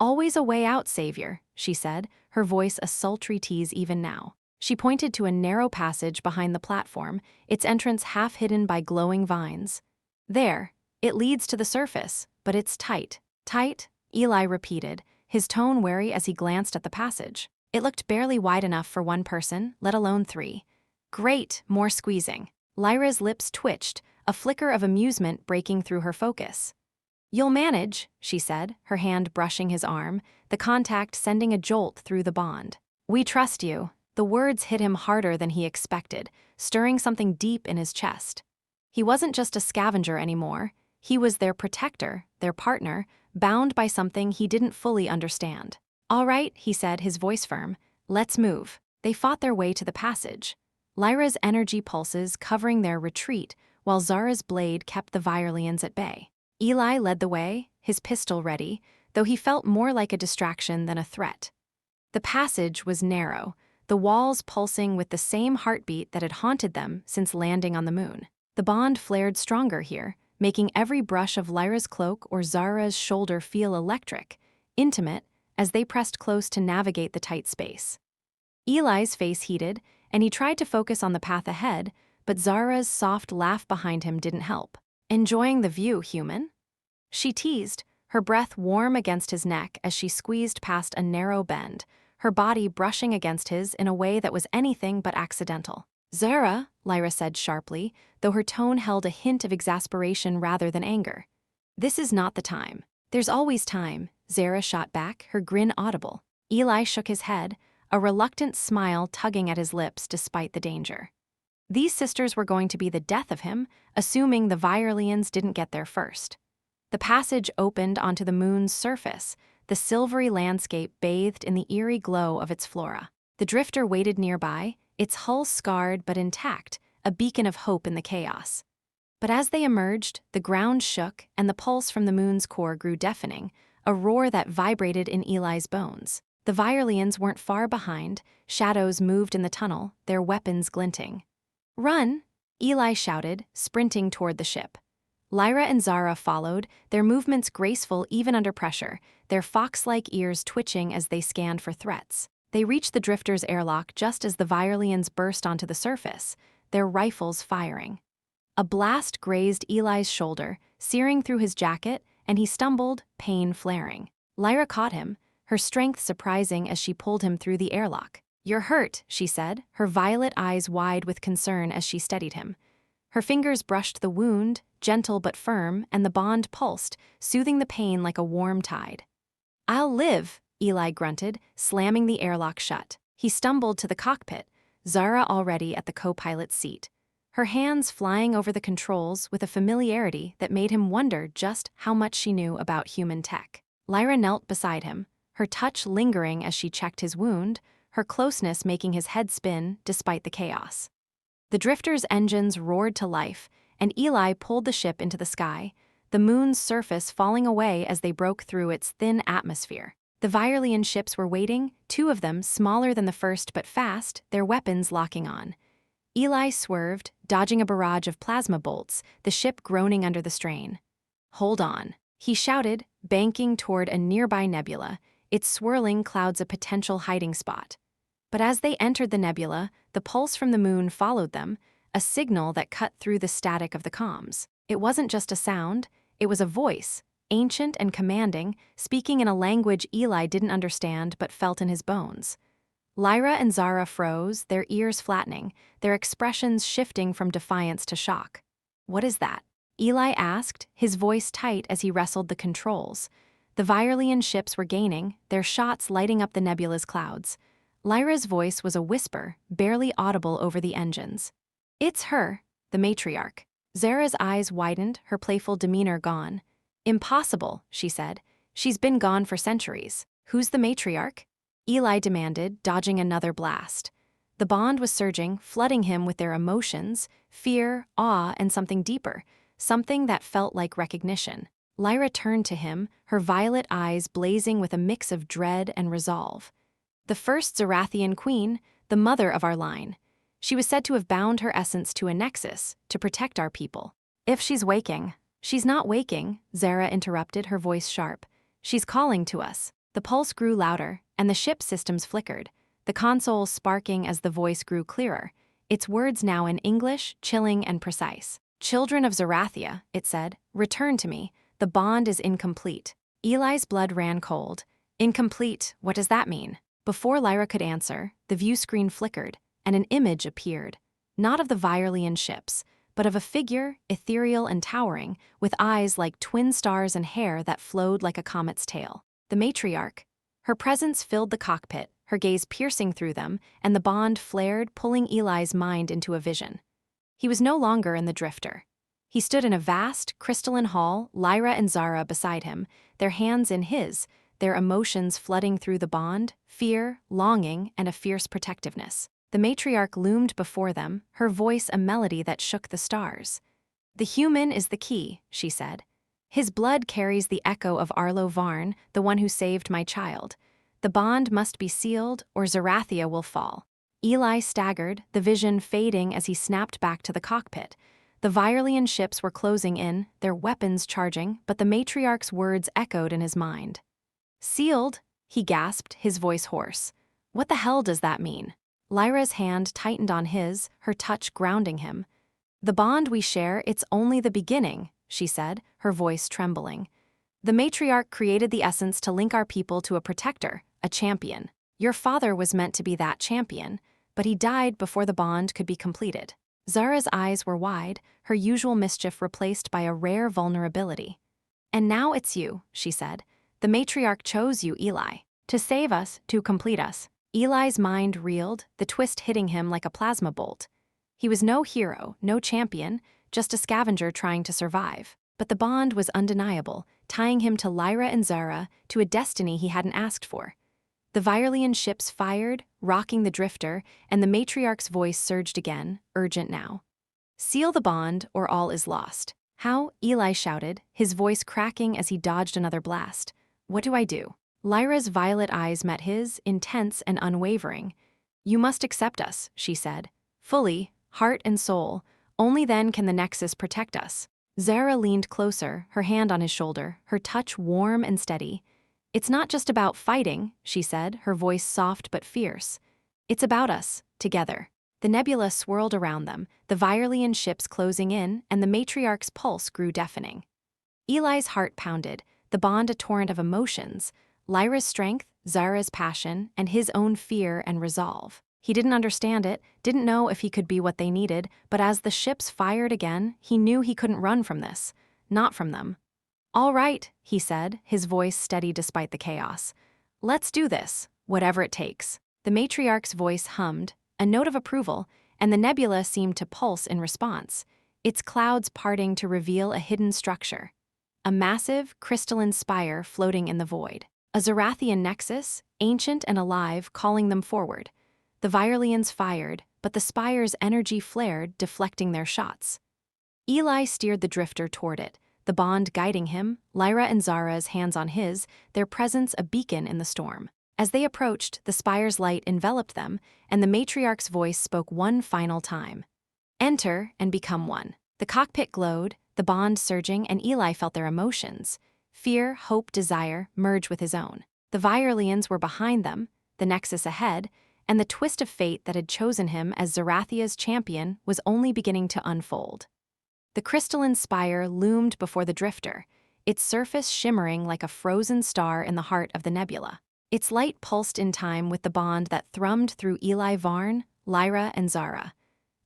"Always a way out, savior," she said, her voice a sultry tease even now. She pointed to a narrow passage behind the platform, its entrance half hidden by glowing vines. "There, it leads to the surface, but it's tight." "Tight?" Eli repeated, his tone wary as he glanced at the passage. It looked barely wide enough for one person, let alone three. "Great, more squeezing." Lyra's lips twitched, a flicker of amusement breaking through her focus. "You'll manage," she said, her hand brushing his arm, the contact sending a jolt through the bond. "We trust you." The words hit him harder than he expected, stirring something deep in his chest. He wasn't just a scavenger anymore, he was their protector, their partner, bound by something he didn't fully understand. "All right," he said, his voice firm, "let's move." They fought their way to the passage, Lyra's energy pulses covering their retreat, while Zara's blade kept the Violins at bay. Eli led the way, his pistol ready, though he felt more like a distraction than a threat. The passage was narrow, the walls pulsing with the same heartbeat that had haunted them since landing on the moon. The bond flared stronger here, making every brush of Lyra's cloak or Zara's shoulder feel electric, intimate, as they pressed close to navigate the tight space. Eli's face heated, and he tried to focus on the path ahead, but Zara's soft laugh behind him didn't help. "Enjoying the view, human?" she teased, her breath warm against his neck as she squeezed past a narrow bend, her body brushing against his in a way that was anything but accidental. "Zara," Lyra said sharply, though her tone held a hint of exasperation rather than anger. "This is not the time." "There's always time," Zara shot back, her grin audible. Eli shook his head, a reluctant smile tugging at his lips despite the danger. These sisters were going to be the death of him, assuming the Violins didn't get there first. The passage opened onto the moon's surface, the silvery landscape bathed in the eerie glow of its flora. The drifter waited nearby, its hull scarred but intact, a beacon of hope in the chaos. But as they emerged, the ground shook and the pulse from the moon's core grew deafening, a roar that vibrated in Eli's bones. The Violins weren't far behind, shadows moved in the tunnel, their weapons glinting. "Run," Eli shouted, sprinting toward the ship. Lyra and Zara followed, their movements graceful even under pressure, their fox-like ears twitching as they scanned for threats. They reached the drifter's airlock just as the Viralians burst onto the surface, their rifles firing. A blast grazed Eli's shoulder, searing through his jacket, and he stumbled, pain flaring. Lyra caught him, her strength surprising as she pulled him through the airlock. "You're hurt," she said, her violet eyes wide with concern as she steadied him. Her fingers brushed the wound, gentle but firm, and the bond pulsed, soothing the pain like a warm tide. "I'll live," Eli grunted, slamming the airlock shut. He stumbled to the cockpit, Zara already at the co-pilot's seat, her hands flying over the controls with a familiarity that made him wonder just how much she knew about human tech. Lyra knelt beside him, her touch lingering as she checked his wound, her closeness making his head spin despite the chaos. The drifter's engines roared to life, and Eli pulled the ship into the sky, the moon's surface falling away as they broke through its thin atmosphere. The Viralian ships were waiting, two of them smaller than the first but fast, their weapons locking on. Eli swerved, dodging a barrage of plasma bolts, the ship groaning under the strain. "Hold on," he shouted, banking toward a nearby nebula, its swirling clouds a potential hiding spot. But as they entered the nebula, the pulse from the moon followed them, a signal that cut through the static of the comms. It wasn't just a sound, it was a voice, ancient and commanding, speaking in a language Eli didn't understand but felt in his bones. Lyra and Zara froze, their ears flattening, their expressions shifting from defiance to shock. "What is that?" Eli asked, his voice tight as he wrestled the controls. The Viralian ships were gaining, their shots lighting up the nebula's clouds. Lyra's voice was a whisper, barely audible over the engines. "It's her, the matriarch." Zara's eyes widened, her playful demeanor gone. "Impossible," she said. "She's been gone for centuries." "Who's the matriarch?" Eli demanded, dodging another blast. The bond was surging, flooding him with their emotions, fear, awe, and something deeper, something that felt like recognition. Lyra turned to him, her violet eyes blazing with a mix of dread and resolve. "The first Zerathian queen, the mother of our line. She was said to have bound her essence to a nexus, to protect our people. If she's waking..." "She's not waking," Zara interrupted, her voice sharp. "She's calling to us." The pulse grew louder, and the ship systems flickered, the console sparking as the voice grew clearer, its words now in English, chilling and precise. "Children of Zerathia," it said, "return to me. The bond is incomplete." Eli's blood ran cold. "Incomplete, what does that mean?" Before Lyra could answer, the view screen flickered, and an image appeared, not of the Viralian ships, but of a figure, ethereal and towering, with eyes like twin stars and hair that flowed like a comet's tail. The matriarch. Her presence filled the cockpit, her gaze piercing through them, and the bond flared, pulling Eli's mind into a vision. He was no longer in the drifter. He stood in a vast, crystalline hall, Lyra and Zara beside him, their hands in his, their emotions flooding through the bond, fear, longing, and a fierce protectiveness. The matriarch loomed before them, her voice a melody that shook the stars. "The human is the key," she said. "His blood carries the echo of Eli Varn, the one who saved my child. The bond must be sealed, or Zerathia will fall." Eli staggered, the vision fading as he snapped back to the cockpit. The Viralian ships were closing in, their weapons charging, but the matriarch's words echoed in his mind. "Sealed?" he gasped, his voice hoarse. "What the hell does that mean?" Lyra's hand tightened on his, her touch grounding him. "The bond we share, it's only the beginning," she said, her voice trembling. "The matriarch created the essence to link our people to a protector, a champion. Your father was meant to be that champion, but he died before the bond could be completed." Zara's eyes were wide, her usual mischief replaced by a rare vulnerability. "And now it's you," she said. "The matriarch chose you, Eli, to save us, to complete us." Eli's mind reeled, the twist hitting him like a plasma bolt. He was no hero, no champion, just a scavenger trying to survive. But the bond was undeniable, tying him to Lyra and Zara, to a destiny he hadn't asked for. The Viralian ships fired, rocking the drifter, and the matriarch's voice surged again, urgent now. "Seal the bond, or all is lost." "How?" Eli shouted, his voice cracking as he dodged another blast. "What do I do?" Lyra's violet eyes met his, intense and unwavering. "You must accept us," she said. "Fully, heart and soul, Only then can the Nexus protect us. Zara leaned closer, her hand on his shoulder, her touch warm and steady. It's not just about fighting, she said, her voice soft but fierce. It's about us, together. The nebula swirled around them, the Virelian ships closing in, and the matriarch's pulse grew deafening. Eli's heart pounded, the bond a torrent of emotions, Lyra's strength, Zara's passion, and his own fear and resolve. He didn't understand it, didn't know if he could be what they needed, but as the ships fired again, he knew he couldn't run from this. Not from them. "All right," he said, his voice steady despite the chaos. "Let's do this, whatever it takes." The matriarch's voice hummed, a note of approval, and the nebula seemed to pulse in response, its clouds parting to reveal a hidden structure. A massive, crystalline spire floating in the void. A Zerathian nexus, ancient and alive, calling them forward. The Virelians fired, but the spire's energy flared, deflecting their shots. Eli steered the drifter toward it, the bond guiding him, Lyra and Zara's hands on his, their presence a beacon in the storm. As they approached, the spire's light enveloped them, and the matriarch's voice spoke one final time. "Enter and become one." The cockpit glowed, the bond surging, and Eli felt their emotions. Fear, hope, desire merge with his own. The Virelians were behind them, the Nexus ahead, and the twist of fate that had chosen him as Zerathia's champion was only beginning to unfold. The crystalline spire loomed before the drifter, its surface shimmering like a frozen star in the heart of the nebula. Its light pulsed in time with the bond that thrummed through Eli Varn, Lyra and Zara.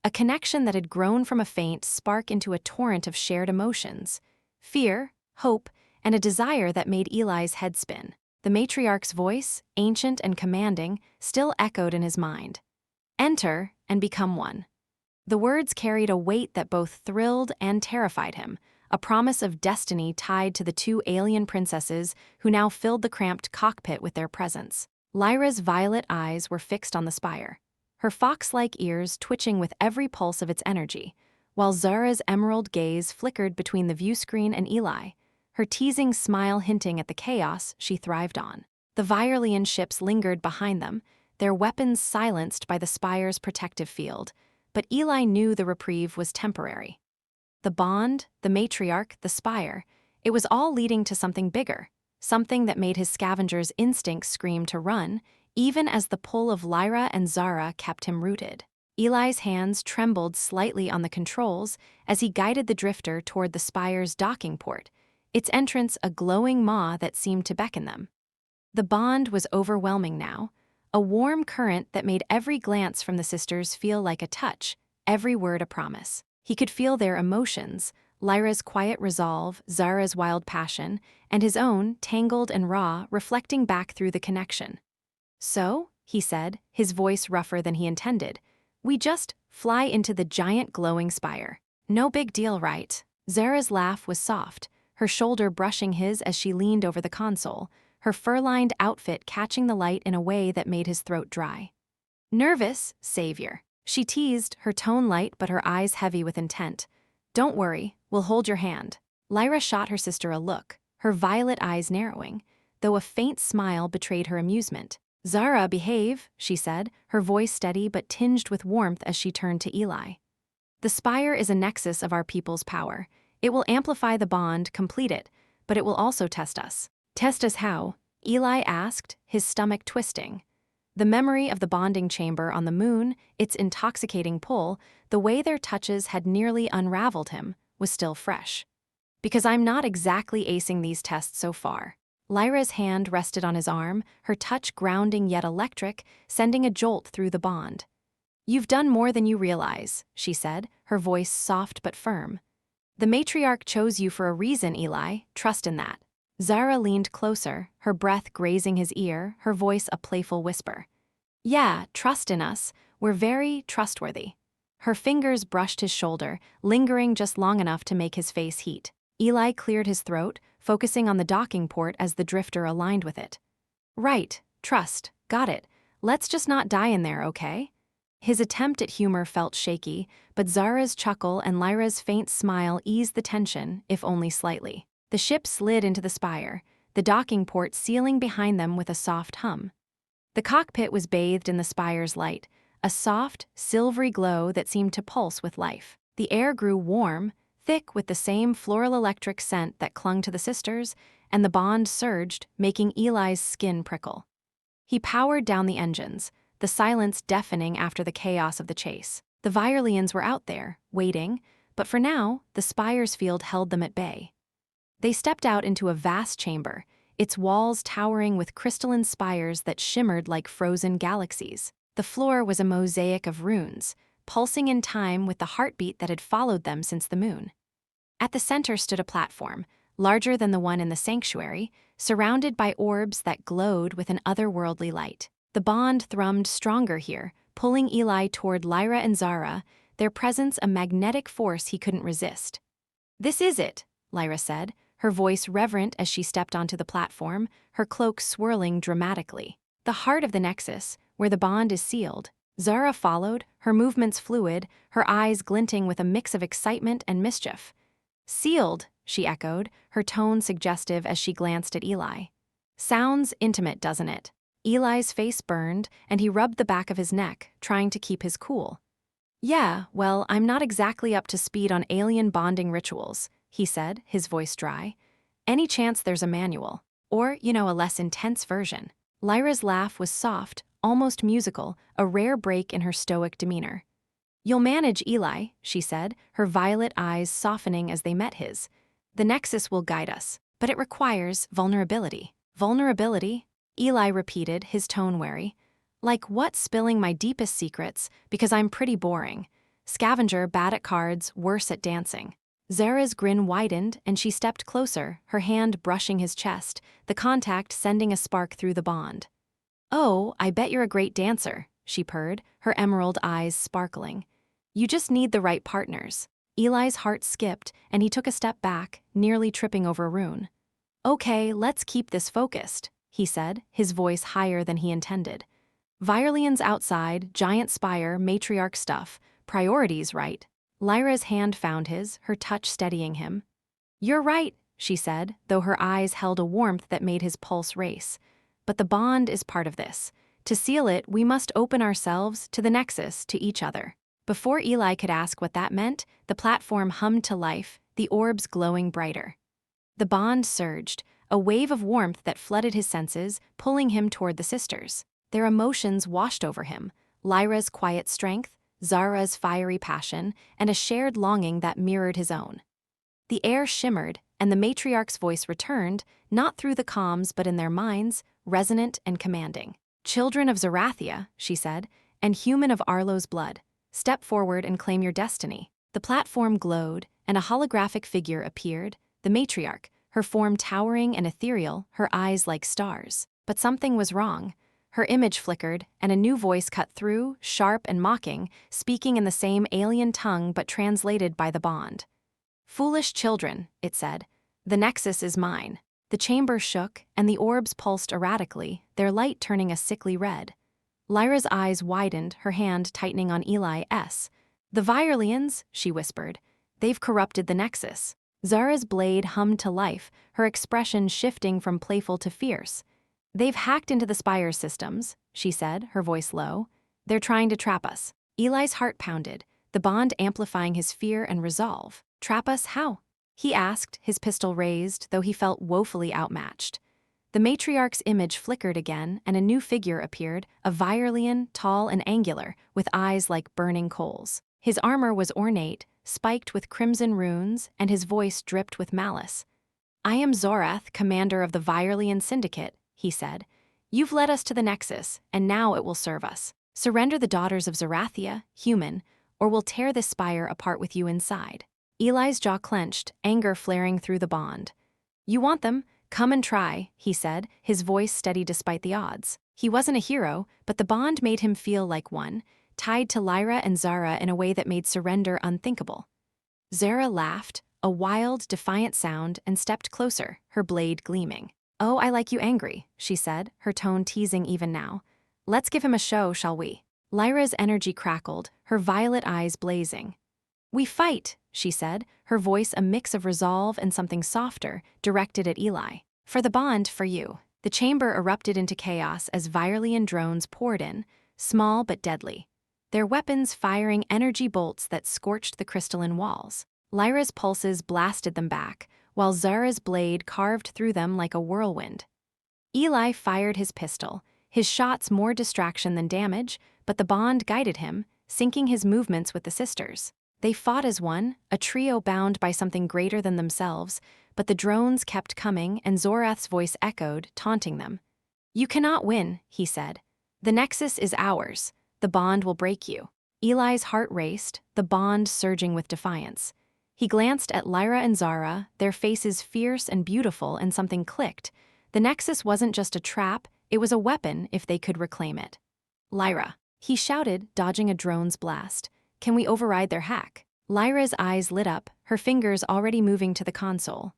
A connection that had grown from a faint spark into a torrent of shared emotions. Fear, hope, and a desire that made Eli's head spin. The matriarch's voice, ancient and commanding, still echoed in his mind. "Enter and become one." The words carried a weight that both thrilled and terrified him, a promise of destiny tied to the two alien princesses who now filled the cramped cockpit with their presence. Lyra's violet eyes were fixed on the spire, her fox-like ears twitching with every pulse of its energy, while Zara's emerald gaze flickered between the viewscreen and Eli, her teasing smile hinting at the chaos she thrived on. The Virelian ships lingered behind them, their weapons silenced by the spire's protective field, but Eli knew the reprieve was temporary. The bond, the matriarch, the spire, it was all leading to something bigger, something that made his scavenger's instincts scream to run, even as the pull of Lyra and Zara kept him rooted. Eli's hands trembled slightly on the controls as he guided the drifter toward the spire's docking port, its entrance a glowing maw that seemed to beckon them. The bond was overwhelming now, a warm current that made every glance from the sisters feel like a touch, every word a promise. He could feel their emotions, Lyra's quiet resolve, Zara's wild passion, and his own, tangled and raw, reflecting back through the connection. "So," he said, his voice rougher than he intended, "we just fly into the giant glowing spire. No big deal, right?" Zara's laugh was soft, her shoulder brushing his as she leaned over the console, her fur-lined outfit catching the light in a way that made his throat dry. "Nervous, savior," she teased, her tone light but her eyes heavy with intent. "Don't worry, we'll hold your hand." Lyra shot her sister a look, her violet eyes narrowing, though a faint smile betrayed her amusement. "Zara, behave," she said, her voice steady but tinged with warmth as she turned to Eli. "The spire is a nexus of our people's power. It will amplify the bond, complete it, but it will also test us." "Test us how?" Eli asked, his stomach twisting. The memory of the bonding chamber on the moon, its intoxicating pull, the way their touches had nearly unraveled him, was still fresh. "Because I'm not exactly acing these tests so far." Lyra's hand rested on his arm, her touch grounding yet electric, sending a jolt through the bond. "You've done more than you realize," she said, her voice soft but firm. "The matriarch chose you for a reason, Eli, trust in that." Zara leaned closer, her breath grazing his ear, her voice a playful whisper. "Yeah, trust in us. We're very trustworthy." Her fingers brushed his shoulder, lingering just long enough to make his face heat. Eli cleared his throat, focusing on the docking port as the drifter aligned with it. "Right, trust, got it. Let's just not die in there, okay?" His attempt at humor felt shaky, but Zara's chuckle and Lyra's faint smile eased the tension, if only slightly. The ship slid into the spire, the docking port sealing behind them with a soft hum. The cockpit was bathed in the spire's light, a soft, silvery glow that seemed to pulse with life. The air grew warm, thick with the same floral electric scent that clung to the sisters, and the bond surged, making Eli's skin prickle. He powered down the engines, the silence deafening after the chaos of the chase. The Virelians were out there, waiting, but for now, the spire's field held them at bay. They stepped out into a vast chamber, its walls towering with crystalline spires that shimmered like frozen galaxies. The floor was a mosaic of runes, pulsing in time with the heartbeat that had followed them since the moon. At the center stood a platform, larger than the one in the sanctuary, surrounded by orbs that glowed with an otherworldly light. The bond thrummed stronger here, pulling Eli toward Lyra and Zara, their presence a magnetic force he couldn't resist. "This is it," Lyra said, her voice reverent as she stepped onto the platform, her cloak swirling dramatically. "The heart of the Nexus, where the bond is sealed." Zara followed, her movements fluid, her eyes glinting with a mix of excitement and mischief. "Sealed," she echoed, her tone suggestive as she glanced at Eli. "Sounds intimate, doesn't it?" Eli's face burned, and he rubbed the back of his neck, trying to keep his cool. "Yeah, well, I'm not exactly up to speed on alien bonding rituals," he said, his voice dry. "Any chance there's a manual? Or, a less intense version?" Lyra's laugh was soft, almost musical, a rare break in her stoic demeanor. "You'll manage, Eli," she said, her violet eyes softening as they met his. "The Nexus will guide us, but it requires vulnerability." "Vulnerability?" Eli repeated, his tone wary. "Like what, spilling my deepest secrets, because I'm pretty boring. Scavenger, bad at cards, worse at dancing." Zara's grin widened, and she stepped closer, her hand brushing his chest, the contact sending a spark through the bond. "Oh, I bet you're a great dancer," she purred, her emerald eyes sparkling. "You just need the right partners." Eli's heart skipped, and he took a step back, nearly tripping over a rune. "Okay, let's keep this focused," he said, his voice higher than he intended. "Virelians outside, giant spire, matriarch stuff. Priorities, right?" Lyra's hand found his, her touch steadying him. "You're right," she said, though her eyes held a warmth that made his pulse race. "But the bond is part of this. To seal it, we must open ourselves to the Nexus, to each other." Before Eli could ask what that meant, the platform hummed to life, the orbs glowing brighter. The bond surged, a wave of warmth that flooded his senses, pulling him toward the sisters. Their emotions washed over him, Lyra's quiet strength, Zara's fiery passion, and a shared longing that mirrored his own. The air shimmered, and the matriarch's voice returned, not through the comms but in their minds, resonant and commanding. "Children of Zerathia," she said, "and human of Arlo's blood. Step forward and claim your destiny." The platform glowed, and a holographic figure appeared, the matriarch, her form towering and ethereal, her eyes like stars. But something was wrong. Her image flickered, and a new voice cut through, sharp and mocking, speaking in the same alien tongue but translated by the bond. "Foolish children," it said, "the Nexus is mine." The chamber shook, and the orbs pulsed erratically, their light turning a sickly red. Lyra's eyes widened, her hand tightening on Eli's. "The Virelians," she whispered. "They've corrupted the Nexus." Zara's blade hummed to life, her expression shifting from playful to fierce. "They've hacked into the Spire's systems," she said, her voice low. "They're trying to trap us." Eli's heart pounded, the bond amplifying his fear and resolve. "Trap us how?" he asked, his pistol raised, though he felt woefully outmatched. The matriarch's image flickered again, and a new figure appeared, a Virelian, tall and angular, with eyes like burning coals. His armor was ornate, spiked with crimson runes, and his voice dripped with malice. "I am Zorath, commander of the Virelian Syndicate," he said. "You've led us to the Nexus, and now it will serve us. Surrender the daughters of Zerathia, human, or we'll tear this spire apart with you inside." Eli's jaw clenched, anger flaring through the bond. "You want them? Come and try," he said, his voice steady despite the odds. He wasn't a hero, but the bond made him feel like one, tied to Lyra and Zara in a way that made surrender unthinkable. Zara laughed, a wild, defiant sound, and stepped closer, her blade gleaming. "Oh, I like you angry," she said, her tone teasing even now. "Let's give him a show, shall we?" Lyra's energy crackled, her violet eyes blazing. "We fight," she said, her voice a mix of resolve and something softer, directed at Eli. "For the bond, for you." The chamber erupted into chaos as Virelian drones poured in, small but deadly. their weapons firing energy bolts that scorched the crystalline walls. Lyra's pulses blasted them back, while Zara's blade carved through them like a whirlwind. Eli fired his pistol, his shots more distraction than damage, but the bond guided him, syncing his movements with the sisters. They fought as one, a trio bound by something greater than themselves, but the drones kept coming and Zorath's voice echoed, taunting them. "You cannot win," he said. "The Nexus is ours. The bond will break you." Eli's heart raced, the bond surging with defiance. He glanced at Lyra and Zara, their faces fierce and beautiful, and something clicked. The Nexus wasn't just a trap, it was a weapon if they could reclaim it. "Lyra," he shouted, dodging a drone's blast. "Can we override their hack?" Lyra's eyes lit up, her fingers already moving to the console.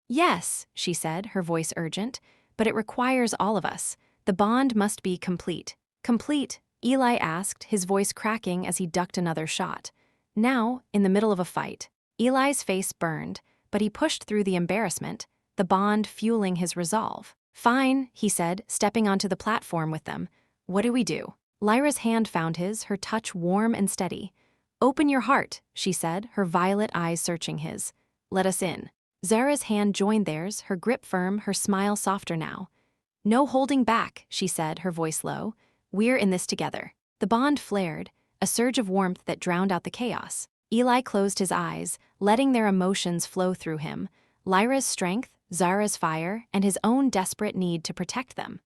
"Yes," she said, her voice urgent, "but it requires all of us. The bond must be complete." "Complete?" Eli asked, his voice cracking as he ducked another shot. Now, in the middle of a fight, Eli's face burned, but he pushed through the embarrassment, the bond fueling his resolve. "Fine," he said, stepping onto the platform with them. "What do we do?" Lyra's hand found his, her touch warm and steady. "Open your heart," she said, her violet eyes searching his. "Let us in." Zara's hand joined theirs, her grip firm, her smile softer now. "No holding back," she said, her voice low. "We're in this together." The bond flared, a surge of warmth that drowned out the chaos. Eli closed his eyes, letting their emotions flow through him. Lyra's strength, Zara's fire, and his own desperate need to protect them.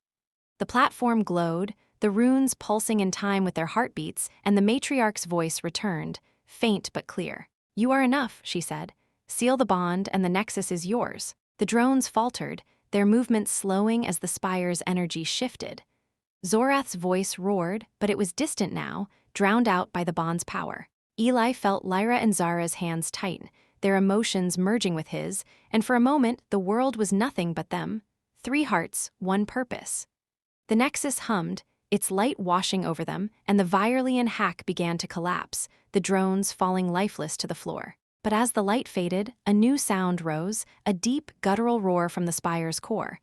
The platform glowed, the runes pulsing in time with their heartbeats, and the matriarch's voice returned, faint but clear. "You are enough," she said. "Seal the bond and the Nexus is yours." The drones faltered, their movements slowing as the spire's energy shifted. Zorath's voice roared, but it was distant now, drowned out by the bond's power. Eli felt Lyra and Zara's hands tighten, their emotions merging with his, and for a moment the world was nothing but them. 3 hearts, 1 purpose. The Nexus hummed, its light washing over them, and the Virelian hack began to collapse, the drones falling lifeless to the floor. But as the light faded, a new sound rose, a deep, guttural roar from the spire's core.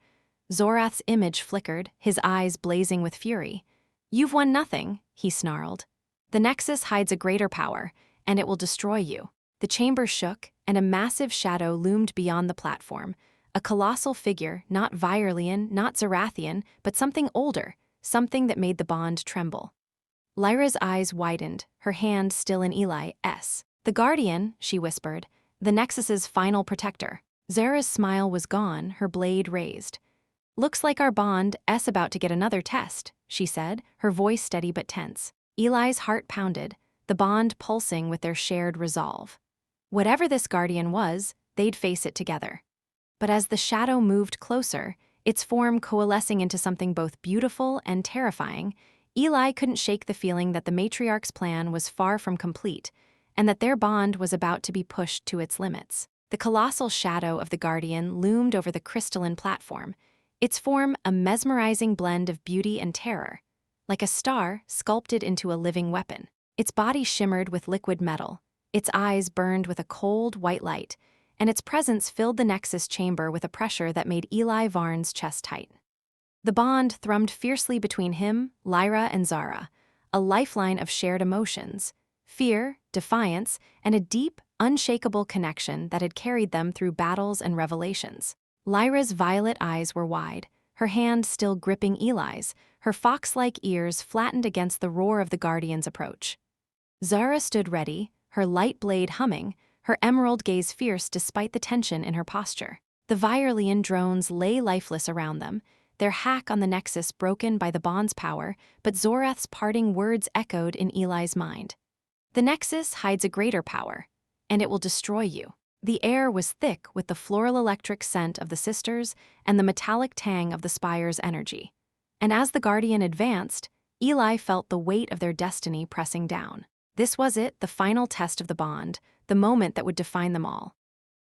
Zorath's image flickered, his eyes blazing with fury. "You've won nothing," he snarled. "The Nexus hides a greater power, and it will destroy you." The chamber shook, and a massive shadow loomed beyond the platform. A colossal figure, not Virelian, not Zerathian, but something older, something that made the bond tremble. Lyra's eyes widened, her hand still in Eli's. "The Guardian," she whispered, "the Nexus's final protector." Zara's smile was gone, her blade raised. "Looks like our bond's about to get another test," she said, her voice steady but tense. Eli's heart pounded, the bond pulsing with their shared resolve. Whatever this Guardian was, they'd face it together. But as the shadow moved closer, its form coalescing into something both beautiful and terrifying, Eli couldn't shake the feeling that the matriarch's plan was far from complete, and that their bond was about to be pushed to its limits. The colossal shadow of the Guardian loomed over the crystalline platform, its form a mesmerizing blend of beauty and terror, like a star sculpted into a living weapon. Its body shimmered with liquid metal, its eyes burned with a cold, white light, and its presence filled the Nexus chamber with a pressure that made Eli Varn's chest tight. The bond thrummed fiercely between him, Lyra, and Zara, a lifeline of shared emotions, fear, defiance, and a deep, unshakable connection that had carried them through battles and revelations. Lyra's violet eyes were wide, her hand still gripping Eli's, her fox-like ears flattened against the roar of the Guardian's approach. Zara stood ready, her light blade humming, her emerald gaze fierce despite the tension in her posture. The Virelian drones lay lifeless around them, their hack on the Nexus broken by the bond's power, but Zorath's parting words echoed in Eli's mind. "The Nexus hides a greater power, and it will destroy you." The air was thick with the floral electric scent of the sisters and the metallic tang of the spire's energy. And as the Guardian advanced, Eli felt the weight of their destiny pressing down. This was it, the final test of the bond, the moment that would define them all.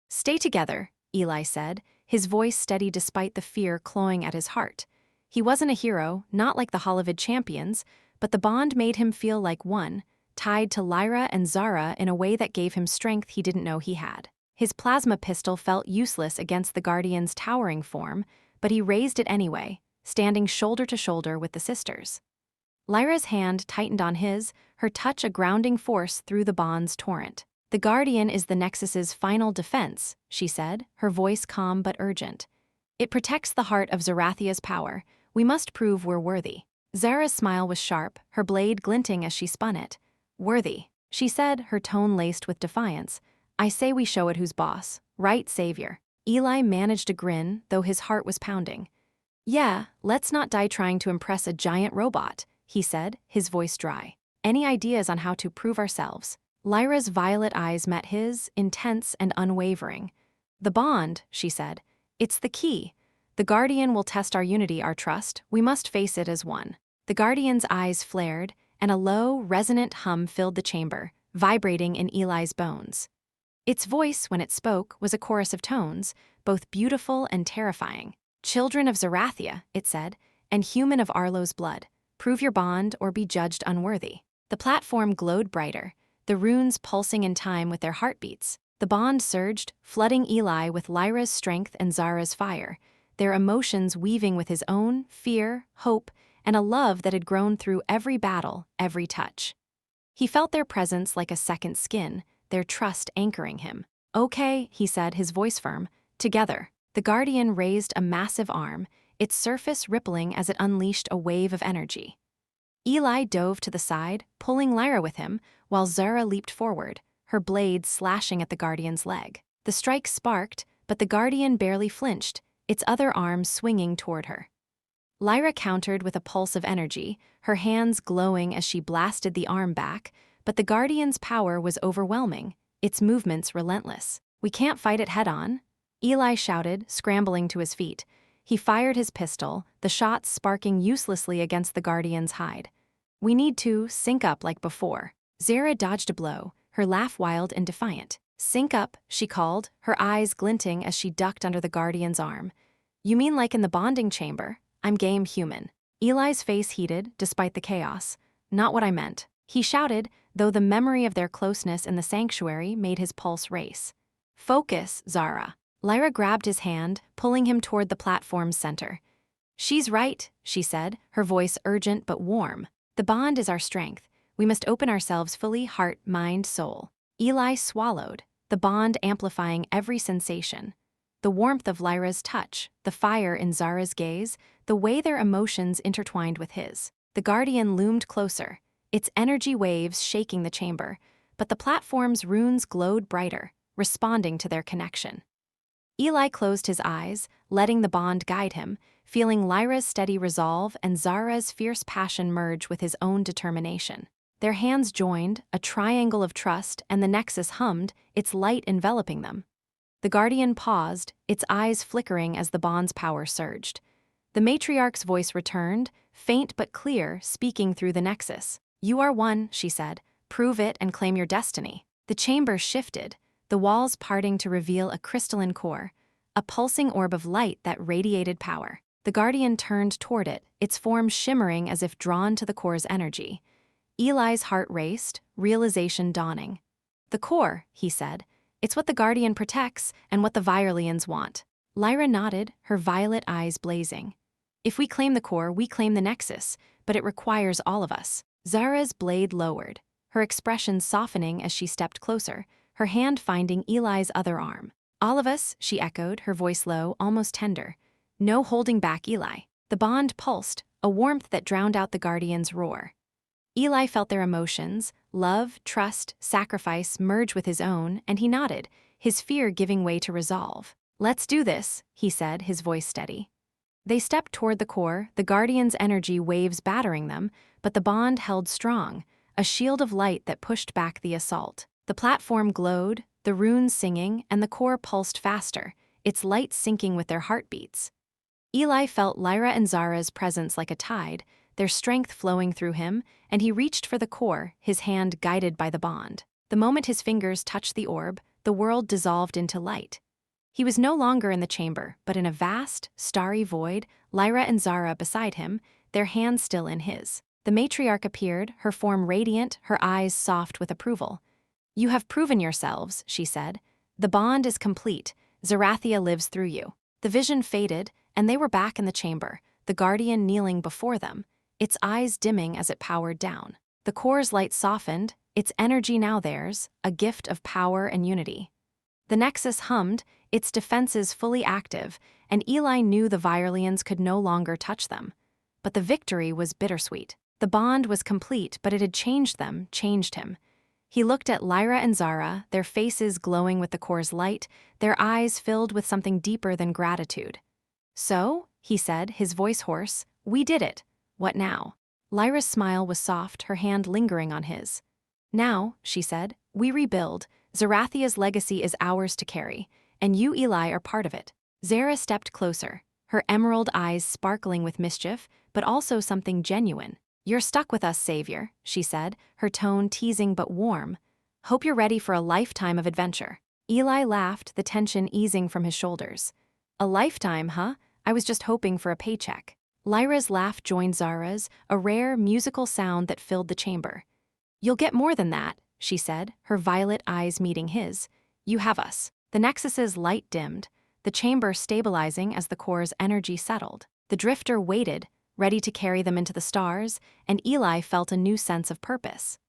"Stay together," Eli said, his voice steady despite the fear clawing at his heart. He wasn't a hero, not like the Holovid champions, but the bond made him feel like one, tied to Lyra and Zara in a way that gave him strength he didn't know he had. His plasma pistol felt useless against the Guardian's towering form, but he raised it anyway, standing shoulder to shoulder with the sisters. Lyra's hand tightened on his, her touch a grounding force through the bond's torrent. "The Guardian is the Nexus's final defense," she said, her voice calm but urgent. "It protects the heart of Zerathia's power. We must prove we're worthy." Zara's smile was sharp, her blade glinting as she spun it. "Worthy," she said, her tone laced with defiance. "I say we show it who's boss. Right, savior." Eli managed a grin, though his heart was pounding. "Yeah, let's not die trying to impress a giant robot," he said, his voice dry. "Any ideas on how to prove ourselves?" Lyra's violet eyes met his, intense and unwavering. "The bond," she said. "It's the key. The Guardian will test our unity, our trust. We must face it as one." The Guardian's eyes flared, and a low, resonant hum filled the chamber, vibrating in Eli's bones. Its voice, when it spoke, was a chorus of tones, both beautiful and terrifying. "Children of Zerathia," it said, "and human of Arlo's blood, prove your bond or be judged unworthy." The platform glowed brighter, the runes pulsing in time with their heartbeats. The bond surged, flooding Eli with Lyra's strength and Zara's fire, their emotions weaving with his own, fear, hope, and a love that had grown through every battle, every touch. He felt their presence like a second skin, their trust anchoring him. "Okay," he said, his voice firm. "Together." The Guardian raised a massive arm, its surface rippling as it unleashed a wave of energy. Eli dove to the side, pulling Lyra with him, while Zara leaped forward, her blade slashing at the Guardian's leg. The strike sparked, but the Guardian barely flinched, its other arm swinging toward her. Lyra countered with a pulse of energy, her hands glowing as she blasted the arm back, but the Guardian's power was overwhelming, its movements relentless. "We can't fight it head-on," Eli shouted, scrambling to his feet. He fired his pistol, the shots sparking uselessly against the Guardian's hide. "We need to sync up like before." Zara dodged a blow, her laugh wild and defiant. "Sync up," she called, her eyes glinting as she ducked under the Guardian's arm. "You mean like in the bonding chamber? I'm game human." Eli's face heated, despite the chaos. "Not what I meant," he shouted, though the memory of their closeness in the sanctuary made his pulse race. "Focus, Zara." Lyra grabbed his hand, pulling him toward the platform's center. "She's right," she said, her voice urgent but warm. "The bond is our strength. We must open ourselves fully, heart, mind, soul." Eli swallowed, the bond amplifying every sensation. The warmth of Lyra's touch, the fire in Zara's gaze, the way their emotions intertwined with his. The Guardian loomed closer, its energy waves shaking the chamber, but the platform's runes glowed brighter, responding to their connection. Eli closed his eyes, letting the bond guide him, feeling Lyra's steady resolve and Zara's fierce passion merge with his own determination. Their hands joined, a triangle of trust, and the Nexus hummed, its light enveloping them. The Guardian paused, its eyes flickering as the bond's power surged. The matriarch's voice returned, faint but clear, speaking through the Nexus. "You are one," she said. "Prove it and claim your destiny." The chamber shifted, the walls parting to reveal a crystalline core, a pulsing orb of light that radiated power. The Guardian turned toward it, its form shimmering as if drawn to the core's energy. Eli's heart raced, realization dawning. "The core," he said. "It's what the Guardian protects and what the Virelians want." Lyra nodded, her violet eyes blazing. "If we claim the core, we claim the Nexus, but it requires all of us." Zara's blade lowered, her expression softening as she stepped closer, her hand finding Eli's other arm. "All of us," she echoed, her voice low, almost tender. "No holding back, Eli." The bond pulsed, a warmth that drowned out the Guardian's roar. Eli felt their emotions, love, trust, sacrifice merge with his own, and he nodded, his fear giving way to resolve. "Let's do this," he said, his voice steady. They stepped toward the core, the Guardian's energy waves battering them, but the bond held strong, a shield of light that pushed back the assault. The platform glowed, the runes singing, and the core pulsed faster, its light syncing with their heartbeats. Eli felt Lyra and Zara's presence like a tide, their strength flowing through him, and he reached for the core, his hand guided by the bond. The moment his fingers touched the orb, the world dissolved into light. He was no longer in the chamber, but in a vast, starry void, Lyra and Zara beside him, their hands still in his. The matriarch appeared, her form radiant, her eyes soft with approval. "You have proven yourselves," she said. "The bond is complete. Zerathia lives through you." The vision faded, and they were back in the chamber, the Guardian kneeling before them, its eyes dimming as it powered down. The core's light softened, its energy now theirs, a gift of power and unity. The Nexus hummed, its defenses fully active, and Eli knew the Virelians could no longer touch them. But the victory was bittersweet. The bond was complete, but it had changed them, changed him. He looked at Lyra and Zara, their faces glowing with the core's light, their eyes filled with something deeper than gratitude. "So," he said, his voice hoarse, "we did it. What now?" Lyra's smile was soft, her hand lingering on his. "Now," she said, "we rebuild. Zerathia's legacy is ours to carry, and you, Eli, are part of it." Zara stepped closer, her emerald eyes sparkling with mischief, but also something genuine. "You're stuck with us, Savior," she said, her tone teasing but warm. "Hope you're ready for a lifetime of adventure." Eli laughed, the tension easing from his shoulders. "A lifetime, huh? I was just hoping for a paycheck." Lyra's laugh joined Zara's, a rare, musical sound that filled the chamber. "You'll get more than that," she said, her violet eyes meeting his. "You have us." The Nexus's light dimmed, the chamber stabilizing as the core's energy settled. The drifter waited, ready to carry them into the stars, and Eli felt a new sense of purpose.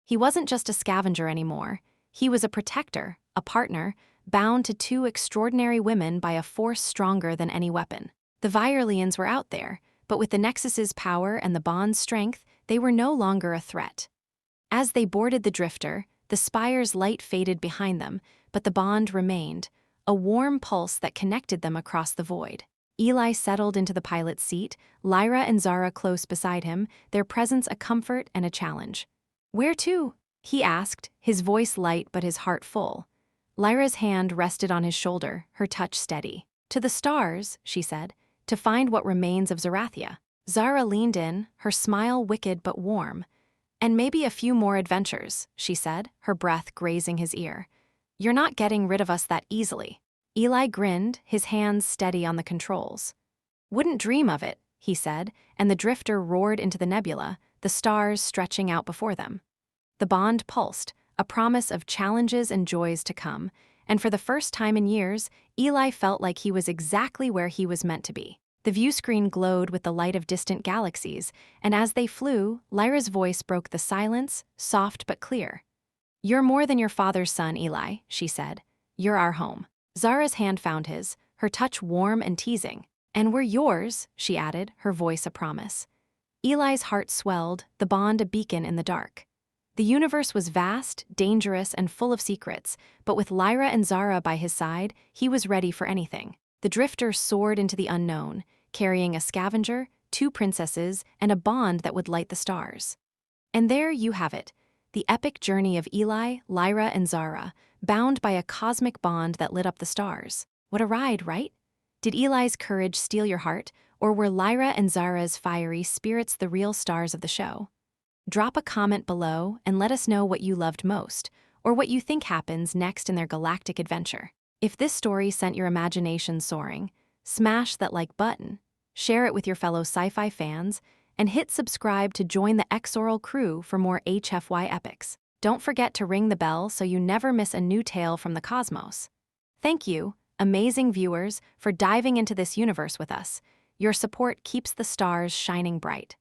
He wasn't just a scavenger anymore. He was a protector, a partner, bound to two extraordinary women by a force stronger than any weapon. The Virelians were out there, but with the Nexus's power and the bond's strength, they were no longer a threat. As they boarded the drifter, the spire's light faded behind them, but the bond remained, a warm pulse that connected them across the void. Eli settled into the pilot's seat, Lyra and Zara close beside him, their presence a comfort and a challenge. "Where to?" he asked, his voice light but his heart full. Lyra's hand rested on his shoulder, her touch steady. "To the stars," she said, "to find what remains of Zerathia." Zara leaned in, her smile wicked but warm. "And maybe a few more adventures," she said, her breath grazing his ear. "You're not getting rid of us that easily." Eli grinned, his hands steady on the controls. "Wouldn't dream of it," he said, and the drifter roared into the nebula, the stars stretching out before them. The bond pulsed, a promise of challenges and joys to come, and for the first time in years, Eli felt like he was exactly where he was meant to be. The viewscreen glowed with the light of distant galaxies, and as they flew, Lyra's voice broke the silence, soft but clear. "You're more than your father's son, Eli," she said. "You're our home." Zara's hand found his, her touch warm and teasing. "And we're yours," she added, her voice a promise. Eli's heart swelled, the bond a beacon in the dark. The universe was vast, dangerous, and full of secrets, but with Lyra and Zara by his side, he was ready for anything. The drifter soared into the unknown, carrying a scavenger, two princesses, and a bond that would light the stars. And there you have it, the epic journey of Eli, Lyra, and Zara, bound by a cosmic bond that lit up the stars. What a ride, right? Did Eli's courage steal your heart, or were Lyra and Zara's fiery spirits the real stars of the show? Drop a comment below and let us know what you loved most, or what you think happens next in their galactic adventure. If this story sent your imagination soaring, smash that like button, share it with your fellow sci-fi fans, and hit subscribe to join the X-Aurel crew for more HFY epics. Don't forget to ring the bell so you never miss a new tale from the cosmos. Thank you, amazing viewers, for diving into this universe with us. Your support keeps the stars shining bright.